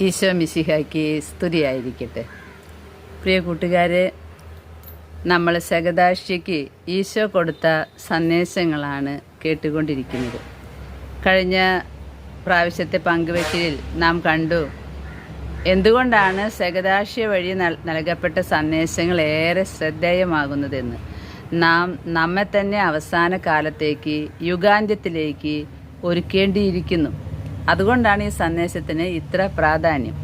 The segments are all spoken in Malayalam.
ഈശോ മിശിഹായ്ക്ക് സ്തുതിയായിരിക്കട്ടെ. പ്രിയ കൂട്ടുകാരെ, നമ്മൾ സഹദാശിക്ക് ഈശോ കൊടുത്ത സന്ദേശങ്ങളാണ് കേട്ടുകൊണ്ടിരിക്കുന്നത്. കഴിഞ്ഞ പ്രാവശ്യത്തെ പങ്കുവയ്ക്കലിൽ നാം കണ്ടു എന്തുകൊണ്ടാണ് സഹദാശിയ വഴി നൽകപ്പെട്ട സന്ദേശങ്ങൾ ഏറെ ശ്രദ്ധേയമാകുന്നതെന്ന്. നാം നമ്മെ തന്നെ അവസാന കാലത്തേക്ക്, യുഗാന്ത്യത്തിലേക്ക് ഒരുക്കേണ്ടിയിരിക്കുന്നു. അതുകൊണ്ടാണ് ഈ സന്ദേശത്തിന് ഇത്ര പ്രാധാന്യം.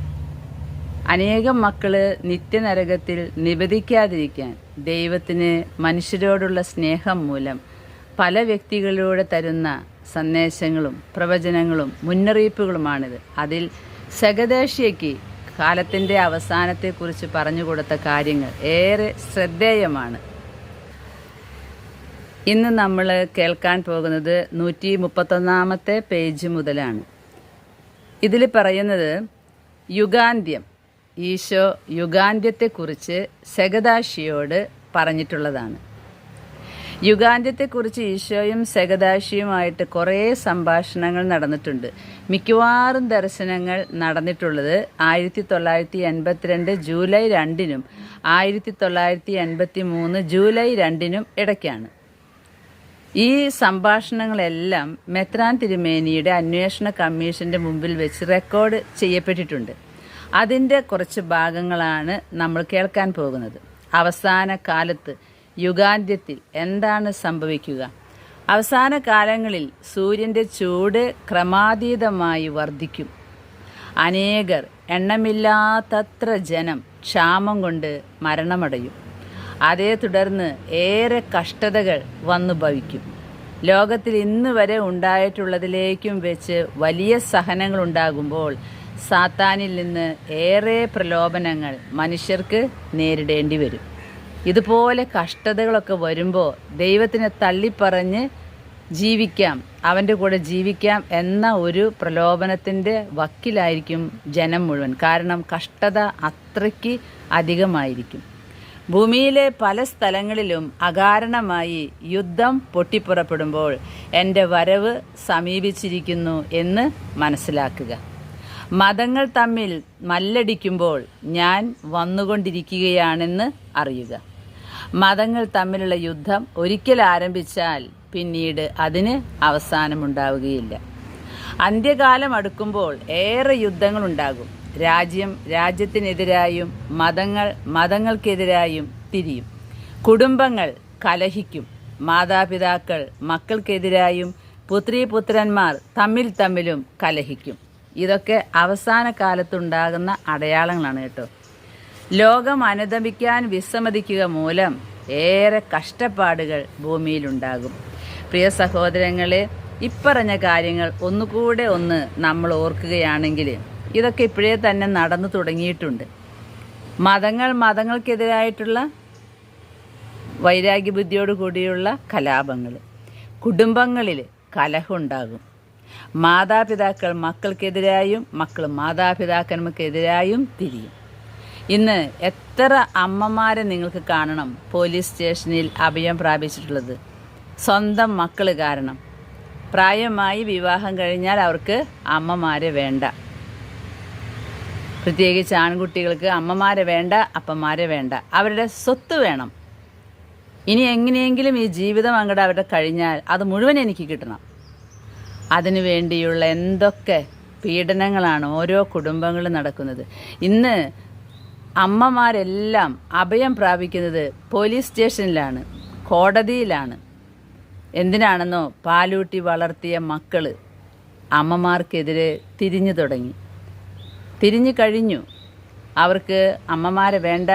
അനേകം മക്കള് നിത്യനരകത്തിൽ നിബന്ധിക്കാതിരിക്കാൻ ദൈവത്തിന് മനുഷ്യരോടുള്ള സ്നേഹം മൂലം പല വ്യക്തികളിലൂടെ തരുന്ന സന്ദേശങ്ങളും പ്രവചനങ്ങളും മുന്നറിയിപ്പുകളുമാണിത്. അതിൽ സഹദാശിയയ്ക്ക് കാലത്തിൻ്റെ അവസാനത്തെക്കുറിച്ച് പറഞ്ഞു കൊടുത്ത കാര്യങ്ങൾ ഏറെ ശ്രദ്ധേയമാണ്. ഇന്ന് നമ്മൾ കേൾക്കാൻ പോകുന്നത് 131 പേജ് മുതലാണ്. ഇതിൽ പറയുന്നത് യുഗാന്ത്യം. ഈശോ യുഗാന്ത്യത്തെക്കുറിച്ച് സഹദാശിയോട് പറഞ്ഞിട്ടുള്ളതാണ്. യുഗാന്ത്യത്തെക്കുറിച്ച് ഈശോയും സഹദാശിയുമായിട്ട് കുറേ സംഭാഷണങ്ങൾ നടന്നിട്ടുണ്ട്. മിക്കവാറും ദർശനങ്ങൾ നടന്നിട്ടുള്ളത് 1982 ജൂലൈ 2-നും 1983 ജൂലൈ 2-നും ഇടയ്ക്കാണ്. ഈ സംഭാഷണങ്ങളെല്ലാം മെത്രാൻ തിരുമേനിയുടെ അന്വേഷണ കമ്മീഷന്റെ മുമ്പിൽ വെച്ച് റെക്കോർഡ് ചെയ്യപ്പെട്ടിട്ടുണ്ട്. അതിൻ്റെ കുറച്ച് ഭാഗങ്ങളാണ് നമ്മൾ കേൾക്കാൻ പോകുന്നത്. അവസാന കാലത്ത്, യുഗാന്ത്യത്തിൽ എന്താണ് സംഭവിക്കുക? അവസാന കാലങ്ങളിൽ സൂര്യൻ്റെ ചൂട് ക്രമാതീതമായി വർദ്ധിക്കും. അനേകർ, എണ്ണമില്ലാത്തത്ര ജനം ക്ഷാമം കൊണ്ട് മരണമടയും. അതേ തുടർന്ന് ഏറെ കഷ്ടതകൾ വന്നു ഭവിക്കും. ലോകത്തിൽ ഇന്ന് വരെ ഉണ്ടായിട്ടുള്ളതിലേക്കും വെച്ച് വലിയ സഹനങ്ങൾ ഉണ്ടാകുമ്പോൾ സാത്താനിൽ നിന്ന് ഏറെ പ്രലോഭനങ്ങൾ മനുഷ്യർക്ക് നേരിടേണ്ടി വരും. ഇതുപോലെ കഷ്ടതകളൊക്കെ വരുമ്പോൾ ദൈവത്തിനെ തള്ളിപ്പറഞ്ഞ് ജീവിക്കാം, അവൻ്റെ കൂടെ ജീവിക്കാം എന്ന ഒരു പ്രലോഭനത്തിൻ്റെ വക്കിലായിരിക്കും ജനം മുഴുവൻ. കാരണം കഷ്ടത അത്രയ്ക്ക് അധികമായിരിക്കും. ഭൂമിയിലെ പല സ്ഥലങ്ങളിലും അകാരണമായി യുദ്ധം പൊട്ടിപ്പുറപ്പെടുമ്പോൾ എൻ്റെ വരവ് സമീപിച്ചിരിക്കുന്നു എന്ന് മനസ്സിലാക്കുക. മതങ്ങൾ തമ്മിൽ മല്ലടിക്കുമ്പോൾ ഞാൻ വന്നുകൊണ്ടിരിക്കുകയാണെന്ന് അറിയുക. മതങ്ങൾ തമ്മിലുള്ള യുദ്ധം ഒരിക്കൽ ആരംഭിച്ചാൽ പിന്നീട് അതിന് അവസാനമുണ്ടാവുകയില്ല. അന്ത്യകാലം അടുക്കുമ്പോൾ ഏറെ യുദ്ധങ്ങളുണ്ടാകും. രാജ്യം രാജ്യത്തിനെതിരായും മതങ്ങൾക്കെതിരായും തിരിയും. കുടുംബങ്ങൾ കലഹിക്കും. മാതാപിതാക്കൾ മക്കൾക്കെതിരായും പുത്രീപുത്രന്മാർ തമ്മിലും കലഹിക്കും. ഇതൊക്കെ അവസാന കാലത്തുണ്ടാകുന്ന അടയാളങ്ങളാണ് കേട്ടോ. ലോകം അനുദമിക്കാൻ വിസമ്മതിക്കുക മൂലം ഏറെ കഷ്ടപ്പാടുകൾ ഭൂമിയിലുണ്ടാകും. പ്രിയ സഹോദരങ്ങളെ, ഇപ്പറഞ്ഞ കാര്യങ്ങൾ ഒന്നുകൂടെ നമ്മൾ ഓർക്കുകയാണെങ്കിൽ ഇതൊക്കെ ഇപ്പോഴേ തന്നെ നടന്നു തുടങ്ങിയിട്ടുണ്ട്. മതങ്ങൾക്കെതിരായിട്ടുള്ള വൈരാഗ്യബുദ്ധിയോട് കൂടിയുള്ള കലാപങ്ങൾ, കുടുംബങ്ങളിൽ കലഹമുണ്ടാകും. മാതാപിതാക്കൾ മക്കൾക്കെതിരായും മക്കൾ മാതാപിതാക്കന്മാർക്കെതിരായും തിരിയും. ഇന്ന് എത്ര അമ്മമാരെ നിങ്ങൾക്ക് കാണണം പോലീസ് സ്റ്റേഷനിൽ അഭയം പ്രാപിച്ചിട്ടുള്ളത്? സ്വന്തം മക്കൾ കാരണം. പ്രായമായി വിവാഹം കഴിഞ്ഞാൽ അവർക്ക് അമ്മമാരെ വേണ്ട. പ്രത്യേകിച്ച് ആൺകുട്ടികൾക്ക് അമ്മമാരെ വേണ്ട, അപ്പന്മാരെ വേണ്ട, അവരുടെ സ്വത്ത് വേണം. ഇനി എങ്ങനെയെങ്കിലും ഈ ജീവിതം അങ്ങോട്ട് അവരുടെ കഴിഞ്ഞാൽ അത് മുഴുവൻ എനിക്ക് കിട്ടണം. അതിനു വേണ്ടിയുള്ള എന്തൊക്കെ പീഡനങ്ങളാണ് ഓരോ കുടുംബങ്ങളും നടക്കുന്നത്. ഇന്ന് അമ്മമാരെല്ലാം അഭയം പ്രാപിക്കുന്നത് പോലീസ് സ്റ്റേഷനിലാണ്, കോടതിയിലാണ്. എന്തിനാണെന്നോ, പാലൂട്ടി വളർത്തിയ മക്കൾ അമ്മമാർക്കെതിരെ തിരിഞ്ഞു കഴിഞ്ഞു. അവർക്ക് അമ്മമാരെ വേണ്ട,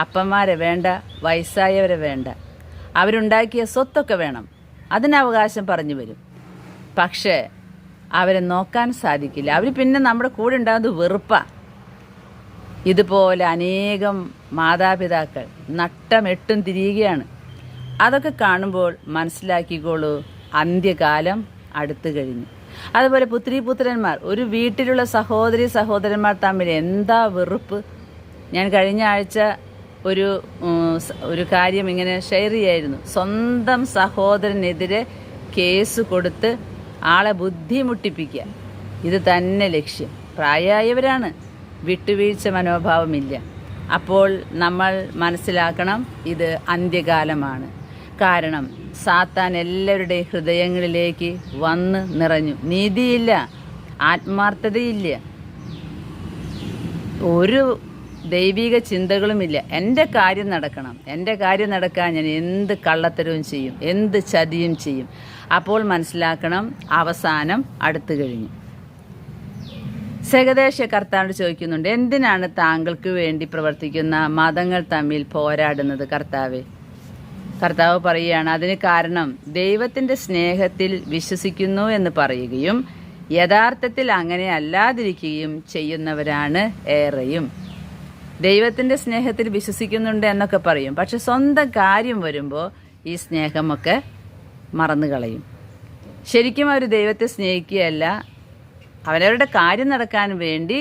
അപ്പന്മാരെ വേണ്ട, വയസ്സായവരെ വേണ്ട. അവരുണ്ടാക്കിയ സ്വത്തൊക്കെ വേണം, അതിനവകാശം പറഞ്ഞു വരും. പക്ഷേ അവരെ നോക്കാൻ സാധിക്കില്ല. അവർ പിന്നെ നമ്മുടെ കൂടെ ഉണ്ടാകുന്നത് വെറുപ്പാണ്. ഇതുപോലെ അനേകം മാതാപിതാക്കൾ നട്ടമെട്ടും തിരിയുകയാണ്. അതൊക്കെ കാണുമ്പോൾ മനസ്സിലാക്കിക്കോളൂ, അന്ത്യകാലം അടുത്തു കഴിഞ്ഞു. അതുപോലെ പുത്രീപുത്രന്മാർ, ഒരു വീട്ടിലുള്ള സഹോദരന്മാർ തമ്മിൽ എന്താ വെറുപ്പ്. ഞാൻ കഴിഞ്ഞ ആഴ്ച ഒരു കാര്യം ഇങ്ങനെ ഷെയർ ചെയ്യായിരുന്നു. സ്വന്തം സഹോദരനെതിരെ കേസ് കൊടുത്ത് ആളെ ബുദ്ധിമുട്ടിപ്പിക്കുക, ഇത് തന്നെ ലക്ഷ്യം. പ്രായമായവരാണ്, വിട്ടുവീഴ്ച മനോഭാവമില്ല. അപ്പോൾ നമ്മൾ മനസ്സിലാക്കണം, ഇത് അന്ത്യകാലമാണ്. കാരണം സാത്താൻ എല്ലാവരുടെയും ഹൃദയങ്ങളിലേക്ക് വന്ന് നിറഞ്ഞു. നീതിയില്ല, ആത്മാർത്ഥതയില്ല, ഒരു ദൈവിക ചിന്തകളുമില്ല. എൻ്റെ കാര്യം നടക്കണം, എൻ്റെ കാര്യം നടക്കാൻ ഞാൻ എന്ത് കള്ളത്തരവും ചെയ്യും, എന്ത് ചതിയും ചെയ്യും. അപ്പോൾ മനസ്സിലാക്കണം, അവസാനം അടുത്തു കഴിഞ്ഞു. സഹദേശ കർത്താവിനോട് ചോദിക്കുന്നുണ്ട്, എന്തിനാണ് താങ്കൾക്ക് വേണ്ടി പ്രവർത്തിക്കുന്ന മതങ്ങൾ തമ്മിൽ പോരാടുന്നത് കർത്താവേ? കർത്താവ് പറയുകയാണ്, അതിന് കാരണം ദൈവത്തിൻ്റെ സ്നേഹത്തിൽ വിശ്വസിക്കുന്നു എന്ന് പറയുകയും യഥാർത്ഥത്തിൽ അങ്ങനെ അല്ലാതിരിക്കുകയും ചെയ്യുന്നവരാണ് ഏറെയും. ദൈവത്തിൻ്റെ സ്നേഹത്തിൽ വിശ്വസിക്കുന്നുണ്ട് എന്നൊക്കെ പറയും, പക്ഷെ സ്വന്തം കാര്യം വരുമ്പോൾ ഈ സ്നേഹമൊക്കെ മറന്നു കളയും. ശരിക്കും അവർ ദൈവത്തെ സ്നേഹിക്കുകയല്ല, അവരവരുടെ കാര്യം നടക്കാൻ വേണ്ടി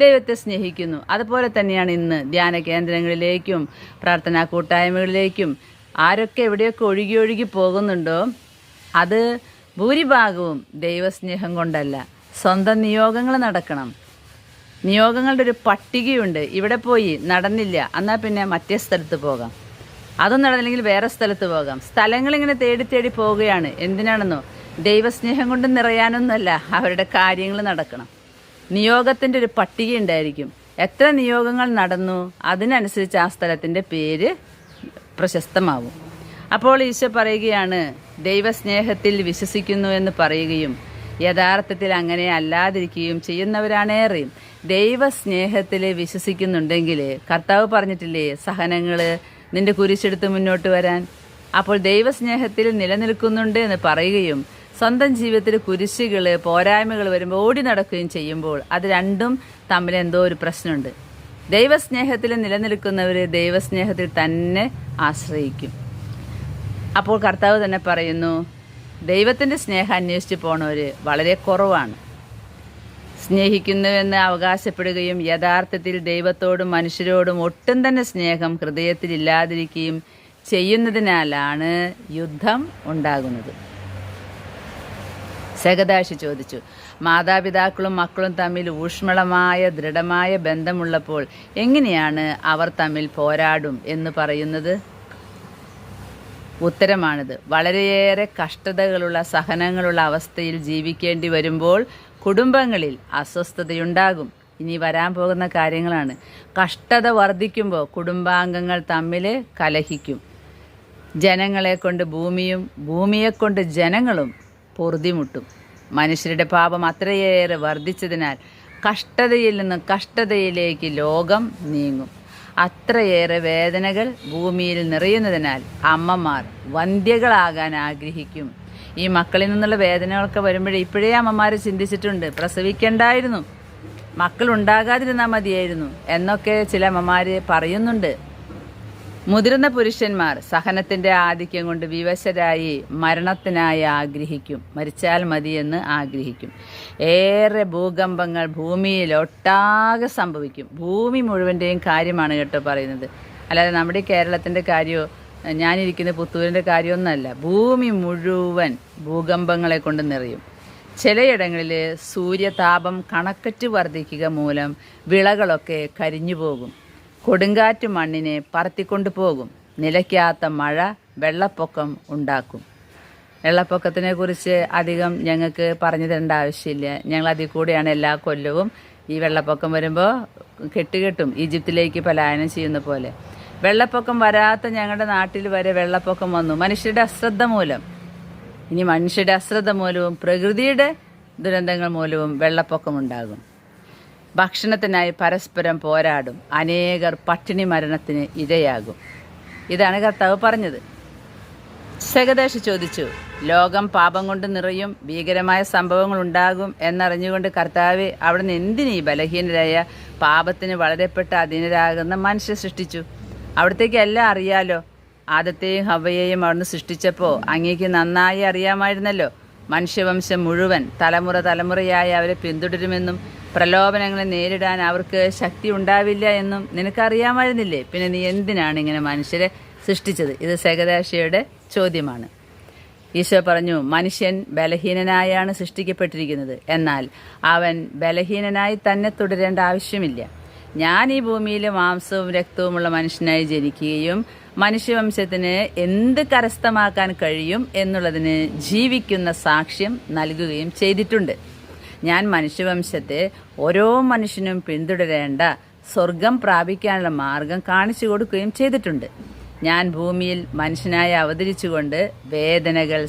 ദൈവത്തെ സ്നേഹിക്കുന്നു. അതുപോലെ തന്നെയാണ് ഇന്ന് ധ്യാന കേന്ദ്രങ്ങളിലേക്കും പ്രാർത്ഥനാ കൂട്ടായ്മകളിലേക്കും ആരൊക്കെ എവിടെയൊക്കെ ഒഴുകി ഒഴുകി പോകുന്നുണ്ടോ, അത് ഭൂരിഭാഗവും ദൈവസ്നേഹം കൊണ്ടല്ല. സ്വന്തം നിയോഗങ്ങൾ നടക്കണം. നിയോഗങ്ങളുടെ ഒരു പട്ടികയുണ്ട്. ഇവിടെ പോയി നടന്നില്ല, എന്നാൽ പിന്നെ മറ്റേ സ്ഥലത്ത് പോകാം. അതും നടന്നില്ലെങ്കിൽ വേറെ സ്ഥലത്ത് പോകാം. സ്ഥലങ്ങളിങ്ങനെ തേടി തേടി പോവുകയാണ്. എന്തിനാണെന്നോ, ദൈവസ്നേഹം കൊണ്ട് നിറയാനൊന്നുമല്ല, അവരുടെ കാര്യങ്ങൾ നടക്കണം. നിയോഗത്തിൻ്റെ ഒരു പട്ടിക ഉണ്ടായിരിക്കും. എത്ര നിയോഗങ്ങൾ നടന്നു, അതിനനുസരിച്ച് ആ സ്ഥലത്തിൻ്റെ പേര് പ്രശസ്തമാവും. അപ്പോൾ ഈശോ പറയുകയാണ്, ദൈവസ്നേഹത്തിൽ വിശ്വസിക്കുന്നു എന്ന് പറയുകയും യഥാർത്ഥത്തിൽ അങ്ങനെ അല്ലാതിരിക്കുകയും ചെയ്യുന്നവരാണ് ഏറെയും. ദൈവസ്നേഹത്തിൽ വിശ്വസിക്കുന്നുണ്ടെങ്കിൽ കർത്താവ് പറഞ്ഞിട്ടില്ലേ, സഹനങ്ങൾ നിന്റെ കുരിശെടുത്ത് മുന്നോട്ട് വരാൻ. അപ്പോൾ ദൈവസ്നേഹത്തിൽ നിലനിൽക്കുന്നുണ്ട് എന്ന് പറയുകയും സ്വന്തം ജീവിതത്തിൽ കുരിശുകൾ പോരായ്മകൾ വരുമ്പോൾ ഓടി നടക്കുകയും ചെയ്യുമ്പോൾ അത് രണ്ടും തമ്മിൽ എന്തോ ഒരു പ്രശ്നമുണ്ട്. ദൈവസ്നേഹത്തിൽ നിലനിൽക്കുന്നവർ ദൈവസ്നേഹത്തിൽ തന്നെ ആശ്രയിക്കും. അപ്പോൾ കർത്താവ് തന്നെ പറയുന്നു, ദൈവത്തിൻ്റെ സ്നേഹം അന്വേഷിച്ച് പോണവർ വളരെ കുറവാണ്. സ്നേഹിക്കുന്നുവെന്ന് അവകാശപ്പെടുകയും യഥാർത്ഥത്തിൽ ദൈവത്തോടും മനുഷ്യരോടും ഒട്ടും തന്നെ സ്നേഹം ഹൃദയത്തിൽ ഇല്ലാതിരിക്കുകയും ചെയ്യുന്നതിനാലാണ് യുദ്ധം ഉണ്ടാകുന്നത്. സഹദാശി ചോദിച്ചു, മാതാപിതാക്കളും മക്കളും തമ്മിൽ ഊഷ്മളമായ ദൃഢമായ ബന്ധമുള്ളപ്പോൾ എങ്ങനെയാണ് അവർ തമ്മിൽ പോരാടും എന്ന് പറയുന്നത്? ഉത്തരമാണിത്. വളരെയേറെ കഷ്ടതകളുള്ള സഹനങ്ങളുള്ള അവസ്ഥയിൽ ജീവിക്കേണ്ടി വരുമ്പോൾ കുടുംബങ്ങളിൽ അസ്വസ്ഥതയുണ്ടാകും. ഇനി വരാൻ പോകുന്ന കാര്യങ്ങളാണ്. കഷ്ടത വർദ്ധിക്കുമ്പോൾ കുടുംബാംഗങ്ങൾ തമ്മിൽ കലഹിക്കും. ജനങ്ങളെ കൊണ്ട് ഭൂമിയും ഭൂമിയെക്കൊണ്ട് ജനങ്ങളും പൊറുതിമുട്ടും. മനുഷ്യരുടെ പാപം അത്രയേറെ വർദ്ധിച്ചതിനാൽ കഷ്ടതയിൽ നിന്ന് കഷ്ടതയിലേക്ക് ലോകം നീങ്ങും. അത്രയേറെ വേദനകൾ ഭൂമിയിൽ നിറയുന്നതിനാൽ അമ്മമാർ വന്ധ്യകളാകാൻ ആഗ്രഹിക്കും. ഈ മക്കളിൽ നിന്നുള്ള വേദനകളൊക്കെ വരുമ്പോഴേ ഇപ്പോഴേ അമ്മമാർ ചിന്തിച്ചിട്ടുണ്ട്, പ്രസവിക്കണ്ടായിരുന്നു, മക്കൾ ഉണ്ടാകാതിരുന്നാൽ മതിയായിരുന്നു എന്നൊക്കെ ചില അമ്മമാർ പറയുന്നുണ്ട്. മുതിർന്ന പുരുഷന്മാർ സഹനത്തിൻ്റെ ആധിക്യം കൊണ്ട് വിവശരായി മരണത്തിനായി ആഗ്രഹിക്കും, മരിച്ചാൽ മതിയെന്ന് ആഗ്രഹിക്കും. ഏറെ ഭൂകമ്പങ്ങൾ ഭൂമിയിൽ ഒട്ടാകെ സംഭവിക്കും. ഭൂമി മുഴുവൻ്റെയും കാര്യമാണ് കേട്ടോ പറയുന്നത്, അല്ലാതെ നമ്മുടെ കേരളത്തിൻ്റെ കാര്യമോ ഞാനിരിക്കുന്ന പുത്തൂരിൻ്റെ കാര്യമൊന്നുമല്ല. ഭൂമി മുഴുവൻ ഭൂകമ്പങ്ങളെ കൊണ്ട് നിറയും. ചിലയിടങ്ങളിൽ സൂര്യതാപം കണക്കറ്റ് വർദ്ധിക്കുക മൂലം വിളകളൊക്കെ കരിഞ്ഞു പോകും. കൊടുങ്കാറ്റ് മണ്ണിനെ പറത്തിക്കൊണ്ടു പോകും. നിലയ്ക്കാത്ത മഴ വെള്ളപ്പൊക്കം ഉണ്ടാക്കും. വെള്ളപ്പൊക്കത്തിനെ കുറിച്ച് അധികം ഞങ്ങൾക്ക് പറഞ്ഞു തരേണ്ട ആവശ്യമില്ല. ഞങ്ങൾ അതിൽ കൂടെയാണ് എല്ലാ കൊല്ലവും ഈ വെള്ളപ്പൊക്കം വരുമ്പോൾ കെട്ടുകെട്ടും, ഈജിപ്തിലേക്ക് പലായനം ചെയ്യുന്ന പോലെ. വെള്ളപ്പൊക്കം വരാത്ത ഞങ്ങളുടെ നാട്ടിൽ വരെ വെള്ളപ്പൊക്കം വന്നു, മനുഷ്യരുടെ അശ്രദ്ധ മൂലം. ഇനി മനുഷ്യരുടെ അശ്രദ്ധ മൂലവും പ്രകൃതിയുടെ ദുരന്തങ്ങൾ മൂലവും വെള്ളപ്പൊക്കമുണ്ടാകും. ഭക്ഷണത്തിനായി പരസ്പരം പോരാടും. അനേകർ പട്ടിണി മരണത്തിന് ഇരയാകും. ഇതാണ് കർത്താവ് പറഞ്ഞത്. സഹദാശി ചോദിച്ചു, ലോകം പാപം കൊണ്ട് നിറയും, ഭീകരമായ സംഭവങ്ങൾ ഉണ്ടാകും എന്നറിഞ്ഞുകൊണ്ട് കർത്താവ് അവിടുന്ന് എന്തിനീ ബലഹീനരായ പാപത്തിന് വളരെപ്പെട്ട അധീനരാകുന്ന മനുഷ്യരെ സൃഷ്ടിച്ചു? അവിടത്തേക്ക് എല്ലാം അറിയാലോ. ആദത്തെയും ഹവ്വയെയും അവിടുന്ന് സൃഷ്ടിച്ചപ്പോൾ അങ്ങേക്ക് നന്നായി അറിയാമായിരുന്നല്ലോ മനുഷ്യവംശം മുഴുവൻ തലമുറയായി അവരെ പിന്തുടരുമെന്നും പ്രലോഭനങ്ങളെ നേരിടാൻ അവർക്ക് ശക്തി ഉണ്ടാവില്ല എന്നും നിനക്കറിയാമായിരുന്നില്ലേ? പിന്നെ നീ എന്തിനാണ് ഇങ്ങനെ മനുഷ്യരെ സൃഷ്ടിച്ചത്? ഇത് സഹദാശിയുടെ ചോദ്യമാണ്. ഈശോ പറഞ്ഞു, മനുഷ്യൻ ബലഹീനനായാണ് സൃഷ്ടിക്കപ്പെട്ടിരിക്കുന്നത്. എന്നാൽ അവൻ ബലഹീനനായി തന്നെ തുടരേണ്ട ആവശ്യമില്ല. ഞാൻ ഈ ഭൂമിയിൽ മാംസവും രക്തവുമുള്ള മനുഷ്യനായി ജനിക്കുകയും മനുഷ്യവംശത്തിന് എന്ത് കരസ്ഥമാക്കാൻ കഴിയും എന്നുള്ളതിന് ജീവിക്കുന്ന സാക്ഷ്യം നൽകുകയും ചെയ്തിട്ടുണ്ട്. ഞാൻ മനുഷ്യവംശത്തെ ഓരോ മനുഷ്യനും പിന്തുടരേണ്ട സ്വർഗം പ്രാപിക്കാനുള്ള മാർഗം കാണിച്ചു കൊടുക്കുകയും ചെയ്തിട്ടുണ്ട്. ഞാൻ ഭൂമിയിൽ മനുഷ്യനായി അവതരിച്ചുകൊണ്ട് വേദനകൾ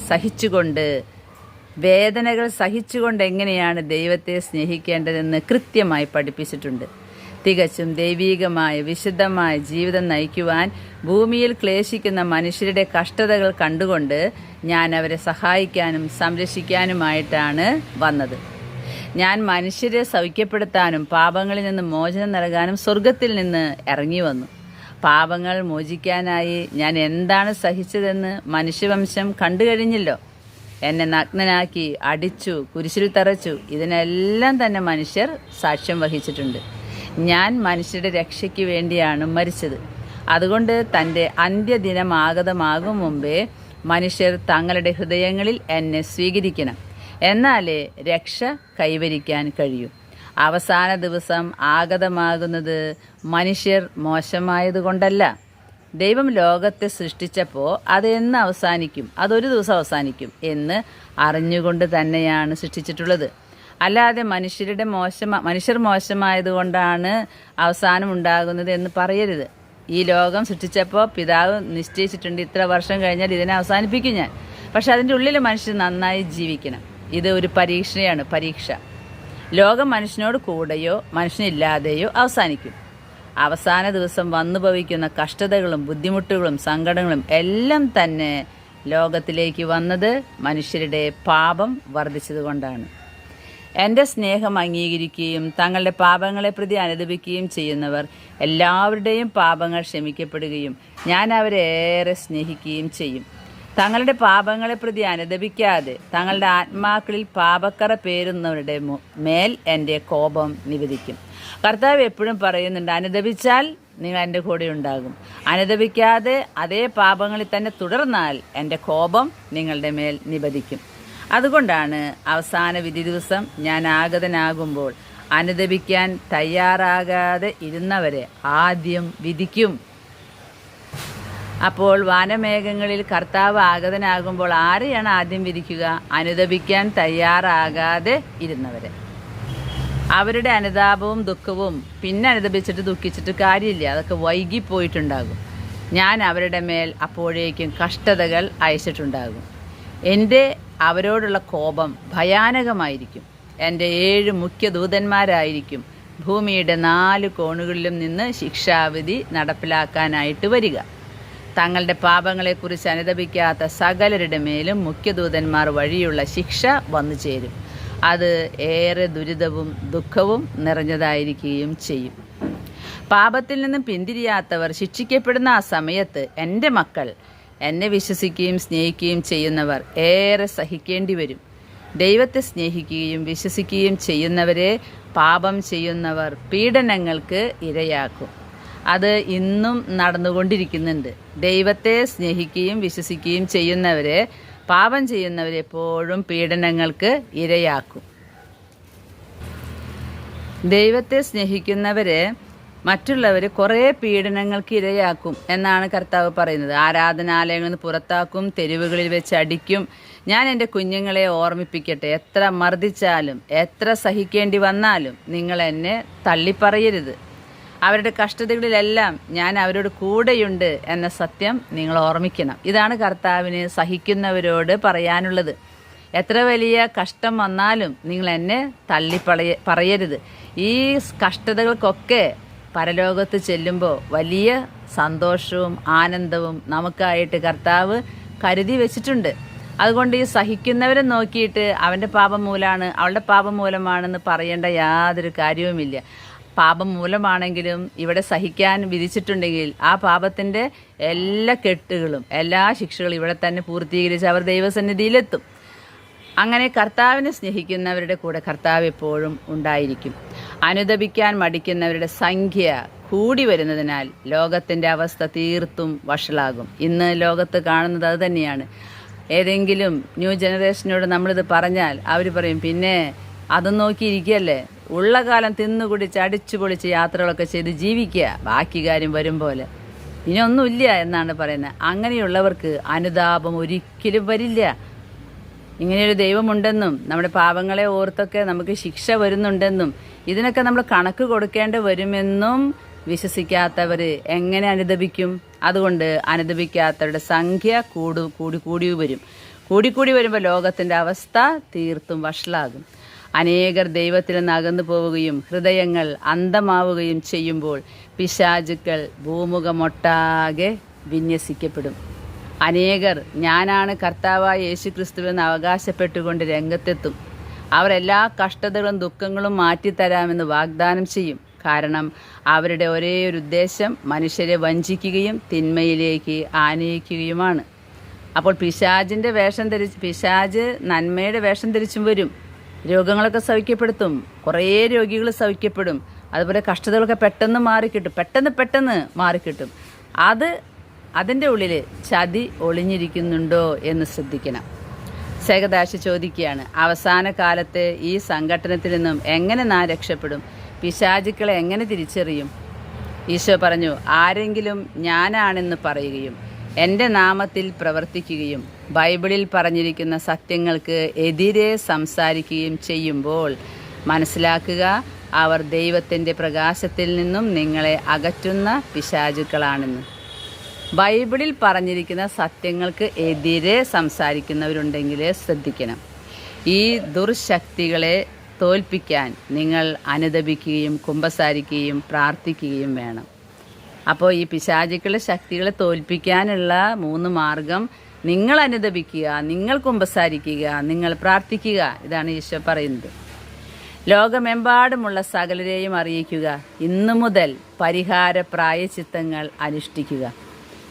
സഹിച്ചുകൊണ്ട് എങ്ങനെയാണ് ദൈവത്തെ സ്നേഹിക്കേണ്ടതെന്ന് കൃത്യമായി പഠിപ്പിച്ചിട്ടുണ്ട്. തികച്ചും ദൈവീകമായ വിശുദ്ധമായ ജീവിതം നയിക്കുവാൻ ഭൂമിയിൽ ക്ലേശിക്കുന്ന മനുഷ്യരുടെ കഷ്ടതകൾ കണ്ടുകൊണ്ട് ഞാൻ അവരെ സഹായിക്കാനും സംരക്ഷിക്കാനുമായിട്ടാണ് വന്നത്. ഞാൻ മനുഷ്യരെ സൗഖ്യപ്പെടുത്താനും പാപങ്ങളിൽ നിന്ന് മോചനം നൽകാനും സ്വർഗത്തിൽ നിന്ന് ഇറങ്ങി വന്നു. പാപങ്ങൾ മോചിക്കാനായി ഞാൻ എന്താണ് സഹിച്ചതെന്ന് മനുഷ്യവംശം കണ്ടു കഴിഞ്ഞല്ലോ. എന്നെ നഗ്നനാക്കി, അടിച്ചു, കുരിശിൽ തറച്ചു. ഇതിനെല്ലാം തന്നെ മനുഷ്യർ സാക്ഷ്യം വഹിച്ചിട്ടുണ്ട്. ഞാൻ മനുഷ്യരുടെ രക്ഷയ്ക്ക് വേണ്ടിയാണ് മരിച്ചത്. അതുകൊണ്ട് തൻ്റെ അന്ത്യദിനം ആഗതമാകും മുമ്പേ മനുഷ്യർ തങ്ങളുടെ ഹൃദയങ്ങളിൽ എന്നെ സ്വീകരിക്കണം. എന്നാലേ രക്ഷ കൈവരിക്കാൻ കഴിയൂ. അവസാന ദിവസം ആഗതമാകുന്നത് മനുഷ്യർ മോശമായതുകൊണ്ടല്ല. ദൈവം ലോകത്തെ സൃഷ്ടിച്ചപ്പോൾ അതെന്ന് അവസാനിക്കും, അതൊരു ദിവസം അവസാനിക്കും എന്ന് അറിഞ്ഞുകൊണ്ട് തന്നെയാണ് സൃഷ്ടിച്ചിട്ടുള്ളത്. അല്ലാതെ മനുഷ്യർ മോശമായതുകൊണ്ടാണ് അവസാനം ഉണ്ടാകുന്നത് എന്ന് പറയരുത്. ഈ ലോകം സൃഷ്ടിച്ചപ്പോൾ പിതാവ് നിശ്ചയിച്ചിട്ടുണ്ട്, ഇത്ര വർഷം കഴിഞ്ഞാൽ ഇതിനെ അവസാനിപ്പിക്കും ഞാൻ. പക്ഷെ അതിൻ്റെ ഉള്ളിൽ മനുഷ്യർ നന്നായി ജീവിക്കണം. ഇത് ഒരു പരീക്ഷ. ലോകം മനുഷ്യനോട് കൂടെയോ മനുഷ്യനില്ലാതെയോ അവസാനിക്കും. അവസാന ദിവസം വന്നു ഭവിക്കുന്ന കഷ്ടതകളും ബുദ്ധിമുട്ടുകളും സങ്കടങ്ങളും എല്ലാം തന്നെ ലോകത്തിലേക്ക് വന്നത് മനുഷ്യരുടെ പാപം വർദ്ധിച്ചതുകൊണ്ടാണ്. എൻ്റെ സ്നേഹം അംഗീകരിക്കുകയും തങ്ങളുടെ പാപങ്ങളെ പ്രതി അനുദപിക്കുകയും ചെയ്യുന്നവർ എല്ലാവരുടെയും പാപങ്ങൾ ക്ഷമിക്കപ്പെടുകയും ഞാൻ അവരെ ഏറെ സ്നേഹിക്കുകയും ചെയ്യും. തങ്ങളുടെ പാപങ്ങളെ പ്രതി അനുദപിക്കാതെ തങ്ങളുടെ ആത്മാക്കളിൽ പാപക്കറ പേരുന്നവരുടെ മേൽ എൻ്റെ കോപം നിവേദിക്കും. കർത്താവ് എപ്പോഴും പറയുന്നുണ്ട്, അനുദപിച്ചാൽ നിങ്ങൾ എൻ്റെ കൂടെ ഉണ്ടാകും. അനുദപിക്കാതെ അതേ പാപങ്ങളിൽ തന്നെ തുടർന്നാൽ എൻ്റെ കോപം നിങ്ങളുടെ മേൽ നിവേദിക്കും. അതുകൊണ്ടാണ് അവസാന വിധി ദിവസം ഞാൻ ആഗതനാകുമ്പോൾ അനുദപിക്കാൻ തയ്യാറാകാതെ ഇരുന്നവരെ ആദ്യം വിധിക്കും. അപ്പോൾ വാനമേഘങ്ങളിൽ കർത്താവ് ആഗതനാകുമ്പോൾ ആരെയാണ് ആദ്യം വിധിക്കുക? അനുദപിക്കാൻ തയ്യാറാകാതെ ഇരുന്നവരെ. അവരുടെ അനുതാപവും ദുഃഖവും പിന്നെ അനുദപിച്ചിട്ട് ദുഃഖിച്ചിട്ട് കാര്യമില്ല, അതൊക്കെ വൈകിപ്പോയിട്ടുണ്ടാകും. ഞാൻ അവരുടെ മേൽ അപ്പോഴേക്കും കഷ്ടതകൾ അയച്ചിട്ടുണ്ടാകും. എൻ്റെ അവരോടുള്ള കോപം ഭയാനകമായിരിക്കും. എൻ്റെ 7 മുഖ്യ ദൂതന്മാരായിരിക്കും ഭൂമിയുടെ 4 കോണുകളിലും നിന്ന് ശിക്ഷാവിധി നടപ്പിലാക്കാനായിട്ട് വരിക. തങ്ങളുടെ പാപങ്ങളെക്കുറിച്ച് അനുദപിക്കാത്ത സകലരുടെ മേലും മുഖ്യദൂതന്മാർ വഴിയുള്ള ശിക്ഷ വന്നു ചേരും. അത് ഏറെ ദുരിതവും ദുഃഖവും നിറഞ്ഞതായിരിക്കുകയും ചെയ്യും. പാപത്തിൽ നിന്നും പിന്തിരിയാത്തവർ ശിക്ഷിക്കപ്പെടുന്ന ആ സമയത്ത് എൻ്റെ മക്കൾ, എന്നെ വിശ്വസിക്കുകയും സ്നേഹിക്കുകയും ചെയ്യുന്നവർ ഏറെ സഹിക്കേണ്ടി വരും. ദൈവത്തെ സ്നേഹിക്കുകയും വിശ്വസിക്കുകയും ചെയ്യുന്നവരെ പാപം ചെയ്യുന്നവർ പീഡനങ്ങൾക്ക് ഇരയാക്കും. അത് ഇന്നും നടന്നുകൊണ്ടിരിക്കുന്നുണ്ട്. ദൈവത്തെ സ്നേഹിക്കുകയും വിശ്വസിക്കുകയും ചെയ്യുന്നവരെ പാപം ചെയ്യുന്നവരെപ്പോഴും പീഡനങ്ങൾക്ക് ഇരയാക്കും. ദൈവത്തെ സ്നേഹിക്കുന്നവരെ മറ്റുള്ളവർ കുറേ പീഡനങ്ങൾക്ക് ഇരയാക്കും എന്നാണ് കർത്താവ് പറയുന്നത്. ആരാധനാലയങ്ങളിൽ നിന്ന് പുറത്താക്കും, തെരുവുകളിൽ വെച്ച് അടിക്കും. ഞാൻ എൻ്റെ കുഞ്ഞുങ്ങളെ ഓർമ്മിപ്പിക്കട്ടെ, എത്ര മർദ്ദിച്ചാലും എത്ര സഹിക്കേണ്ടി വന്നാലും നിങ്ങൾ എന്നെ തള്ളിപ്പറയരുത്. അവരുടെ കഷ്ടതകളിലെല്ലാം ഞാൻ അവരോട് കൂടെയുണ്ട് എന്ന സത്യം നിങ്ങൾ ഓർമ്മിക്കണം. ഇതാണ് കർത്താവിന് സഹിക്കുന്നവരോട് പറയാനുള്ളത്. എത്ര വലിയ കഷ്ടം വന്നാലും നിങ്ങൾ എന്നെ പറയരുത്. ഈ കഷ്ടതകൾക്കൊക്കെ പരലോകത്ത് ചെല്ലുമ്പോൾ വലിയ സന്തോഷവും ആനന്ദവും നമുക്കായിട്ട് കർത്താവ് കരുതി വെച്ചിട്ടുണ്ട്. അതുകൊണ്ട് ഈ സഹിക്കുന്നവരെ നോക്കിയിട്ട് അവൻ്റെ പാപം മൂലമാണ്, അവളുടെ പാപം മൂലമാണെന്ന് പറയേണ്ട യാതൊരു കാര്യവുമില്ല. പാപം മൂലമാണെങ്കിലും ഇവിടെ സഹിക്കാൻ വിധിച്ചിട്ടുണ്ടെങ്കിൽ ആ പാപത്തിൻ്റെ എല്ലാ കെട്ടുകളും എല്ലാ ശിക്ഷകളും ഇവിടെ തന്നെ പൂർത്തീകരിച്ച് അവർ ദൈവസന്നിധിയിലെത്തും. അങ്ങനെ കർത്താവിനെ സ്നേഹിക്കുന്നവരുടെ കൂടെ കർത്താവ് എപ്പോഴും ഉണ്ടായിരിക്കും. അനുദപിക്കാൻ മടിക്കുന്നവരുടെ സംഖ്യ കൂടി വരുന്നതിനാൽ ലോകത്തിൻ്റെ അവസ്ഥ തീർത്തും വഷളാകും. ഇന്ന് ലോകത്ത് കാണുന്നത് അത് തന്നെയാണ്. ഏതെങ്കിലും ന്യൂ ജനറേഷനോട് നമ്മളിത് പറഞ്ഞാൽ അവർ പറയും, പിന്നെ അതും നോക്കിയിരിക്കുകയല്ലേ, ഉള്ള കാലം തിന്നുകുടിച്ച് അടിച്ചു പൊളിച്ച് യാത്രകളൊക്കെ ചെയ്ത് ജീവിക്കുക, ബാക്കി കാര്യം വരും പോലെ. ഇനി ഒന്നുമില്ല എന്നാണ് പറയുന്നത്. അങ്ങനെയുള്ളവർക്ക് അനുതാപം ഒരിക്കലും വരില്ല. ഇങ്ങനെയൊരു ദൈവമുണ്ടെന്നും നമ്മുടെ പാപങ്ങളെ ഓർത്തൊക്കെ നമുക്ക് ശിക്ഷ വരുന്നുണ്ടെന്നും ഇതിനൊക്കെ നമ്മൾ കണക്ക് കൊടുക്കേണ്ടി വരുമെന്നും വിശ്വസിക്കാത്തവർ എങ്ങനെ അനുദപിക്കും? അതുകൊണ്ട് അനുദപിക്കാത്തവരുടെ സംഖ്യ കൂടി വരും. കൂടി വരുമ്പോൾ ലോകത്തിൻ്റെ അവസ്ഥ തീർത്തും വഷളാകും. അനേകർ ദൈവത്തിൽ നിന്ന് അകന്നു പോവുകയും ഹൃദയങ്ങൾ അന്ധമാവുകയും ചെയ്യുമ്പോൾ പിശാചുക്കൾ ഭൂമുഖമൊട്ടാകെ വിന്യസിക്കപ്പെടും. അനേകർ ഞാനാണ് കർത്താവായ യേശുക്രിസ്തുവെന്ന് അവകാശപ്പെട്ടുകൊണ്ട് രംഗത്തെത്തും. അവർ എല്ലാ കഷ്ടതകളും ദുഃഖങ്ങളും മാറ്റിത്തരാമെന്ന് വാഗ്ദാനം ചെയ്യും. കാരണം അവരുടെ ഒരേ ഒരു ഉദ്ദേശം മനുഷ്യരെ വഞ്ചിക്കുകയും തിന്മയിലേക്ക് ആനയിക്കുകയുമാണ്. അപ്പോൾ പിശാജ് നന്മയുടെ വേഷം ധരിച്ചും വരും. രോഗങ്ങളൊക്കെ സൗഖ്യപ്പെടുത്തും. കുറേ രോഗികൾ സൗഖ്യപ്പെടും. അതുപോലെ കഷ്ടതകളൊക്കെ പെട്ടെന്ന് മാറിക്കിട്ടും. അതിൻ്റെ ഉള്ളിൽ ചതി ഒളിഞ്ഞിരിക്കുന്നുണ്ടോ എന്ന് ശ്രദ്ധിക്കണം. സേകദാശി ചോദിക്കുകയാണ്, അവസാന കാലത്തെ ഈ സംഘട്ടനത്തിൽ നിന്നും എങ്ങനെ നാം രക്ഷപ്പെടും? പിശാചുക്കളെ എങ്ങനെ തിരിച്ചറിയും? ഈശോ പറഞ്ഞു, ആരെങ്കിലും ഞാനാണെന്ന് പറയുകയും എൻ്റെ നാമത്തിൽ പ്രവർത്തിക്കുകയും ബൈബിളിൽ പറഞ്ഞിരിക്കുന്ന സത്യങ്ങൾക്ക് എതിരെ സംസാരിക്കുകയും ചെയ്യുമ്പോൾ മനസ്സിലാക്കുക, അവർ ദൈവത്തിൻ്റെ പ്രകാശത്തിൽ നിന്നും നിങ്ങളെ അകറ്റുന്ന പിശാചുക്കളാണെന്ന്. ബൈബിളിൽ പറഞ്ഞിരിക്കുന്ന സത്യങ്ങൾക്ക് എതിരെ സംസാരിക്കുന്നവരുണ്ടെങ്കിൽ ശ്രദ്ധിക്കണം. ഈ ദുർശക്തികളെ തോൽപ്പിക്കാൻ നിങ്ങൾ അനുദപിക്കുകയും കുമ്പസാരിക്കുകയും പ്രാർത്ഥിക്കുകയും വേണം. അപ്പോൾ ഈ പിശാചുക്കളുടെ ശക്തികളെ തോൽപ്പിക്കാനുള്ള 3 മാർഗം: നിങ്ങൾ അനുദപിക്കുക, നിങ്ങൾ കുമ്പസാരിക്കുക, നിങ്ങൾ പ്രാർത്ഥിക്കുക. ഇതാണ് ഈശോ പറയുന്നത്. ലോകമെമ്പാടുമുള്ള സകലരെയും അറിയിക്കുക, ഇന്നു മുതൽ പരിഹാര പ്രായശ്ചിത്തങ്ങൾ അനുഷ്ഠിക്കുക.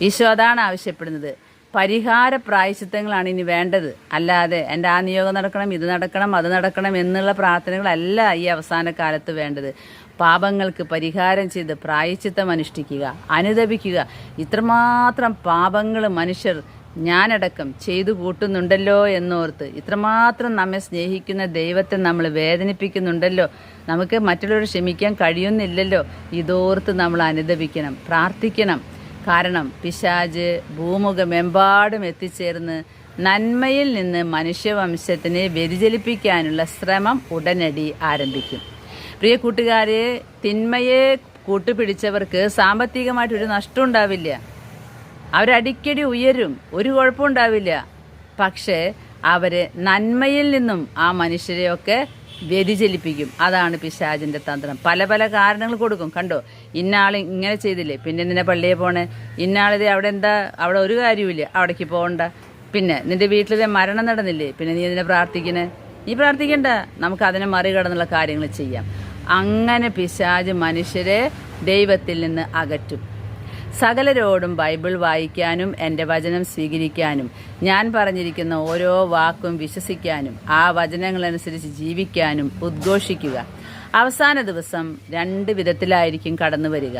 ഈശോ അതാണ് ആവശ്യപ്പെടുന്നത്. പരിഹാര പ്രായശ്ചിത്തങ്ങളാണ് ഇനി വേണ്ടത്. അല്ലാതെ എൻ്റെ ആ നിയോഗം നടക്കണം, ഇത് നടക്കണം, അത് നടക്കണം എന്നുള്ള പ്രാർത്ഥനകളല്ല ഈ അവസാന കാലത്ത് വേണ്ടത്. പാപങ്ങൾക്ക് പരിഹാരം ചെയ്ത് പ്രായശ്ചിത്തം അനുഷ്ഠിക്കുക, അനുദപിക്കുക. ഇത്രമാത്രം പാപങ്ങൾ മനുഷ്യർ ഞാനടക്കം ചെയ്തു കൂട്ടുന്നുണ്ടല്ലോ എന്നോർത്ത്, ഇത്രമാത്രം നമ്മെ സ്നേഹിക്കുന്ന ദൈവത്തെ നമ്മൾ വേദനിപ്പിക്കുന്നുണ്ടല്ലോ, നമുക്ക് മറ്റുള്ളവർ ക്ഷമിക്കാൻ കഴിയുന്നില്ലല്ലോ, ഇതോർത്ത് നമ്മൾ അനുദപിക്കണം, പ്രാർത്ഥിക്കണം. കാരണം പിശാച് ഭൂമുഖമെമ്പാടും എത്തിച്ചേർന്ന് നന്മയിൽ നിന്ന് മനുഷ്യവംശത്തിനെ വ്യതിചലിപ്പിക്കാനുള്ള ശ്രമം ഉടനടി ആരംഭിക്കും. പ്രിയ കൂട്ടുകാരെ, തിന്മയെ കൂട്ടുപിടിച്ചവർക്ക് സാമ്പത്തികമായിട്ടൊരു നഷ്ടം ഉണ്ടാവില്ല. അവരടിക്കടി ഉയരും, ഒരു കുഴപ്പമുണ്ടാവില്ല. പക്ഷേ അവരെ നന്മയിൽ നിന്നും ആ മനുഷ്യരെയൊക്കെ വ്യതിചലിപ്പിക്കും. അതാണ് പിശാചിൻ്റെ തന്ത്രം. പല കാരണങ്ങൾ കൊടുക്കും. കണ്ടോ, ഇന്നാൾ ഇങ്ങനെ ചെയ്തില്ലേ, പിന്നെ നിന്നെ പള്ളിയെ പോണേ, ഇന്നാളിത് അവിടെ ഒരു കാര്യമില്ല, അവിടേക്ക് പോകണ്ട. പിന്നെ നിന്റെ വീട്ടിലെ മരണം നടന്നില്ലേ, പിന്നെ നീ ഇതിനെ പ്രാർത്ഥിക്കണേ, നീ പ്രാർത്ഥിക്കണ്ട, നമുക്ക് അതിനെ മറികടന്നുള്ള കാര്യങ്ങൾ ചെയ്യാം. അങ്ങനെ പിശാച് മനുഷ്യരെ ദൈവത്തിൽ നിന്ന് അകറ്റും. സകലരോടും ബൈബിൾ വായിക്കാനും എൻ്റെ വചനം സ്വീകരിക്കാനും ഞാൻ പറഞ്ഞിരിക്കുന്ന ഓരോ വാക്കും വിശ്വസിക്കാനും ആ വചനങ്ങളനുസരിച്ച് ജീവിക്കാനും ഉദ്ഘോഷിക്കുക. അവസാന ദിവസം 2 വിധത്തിലായിരിക്കും കടന്നു വരിക.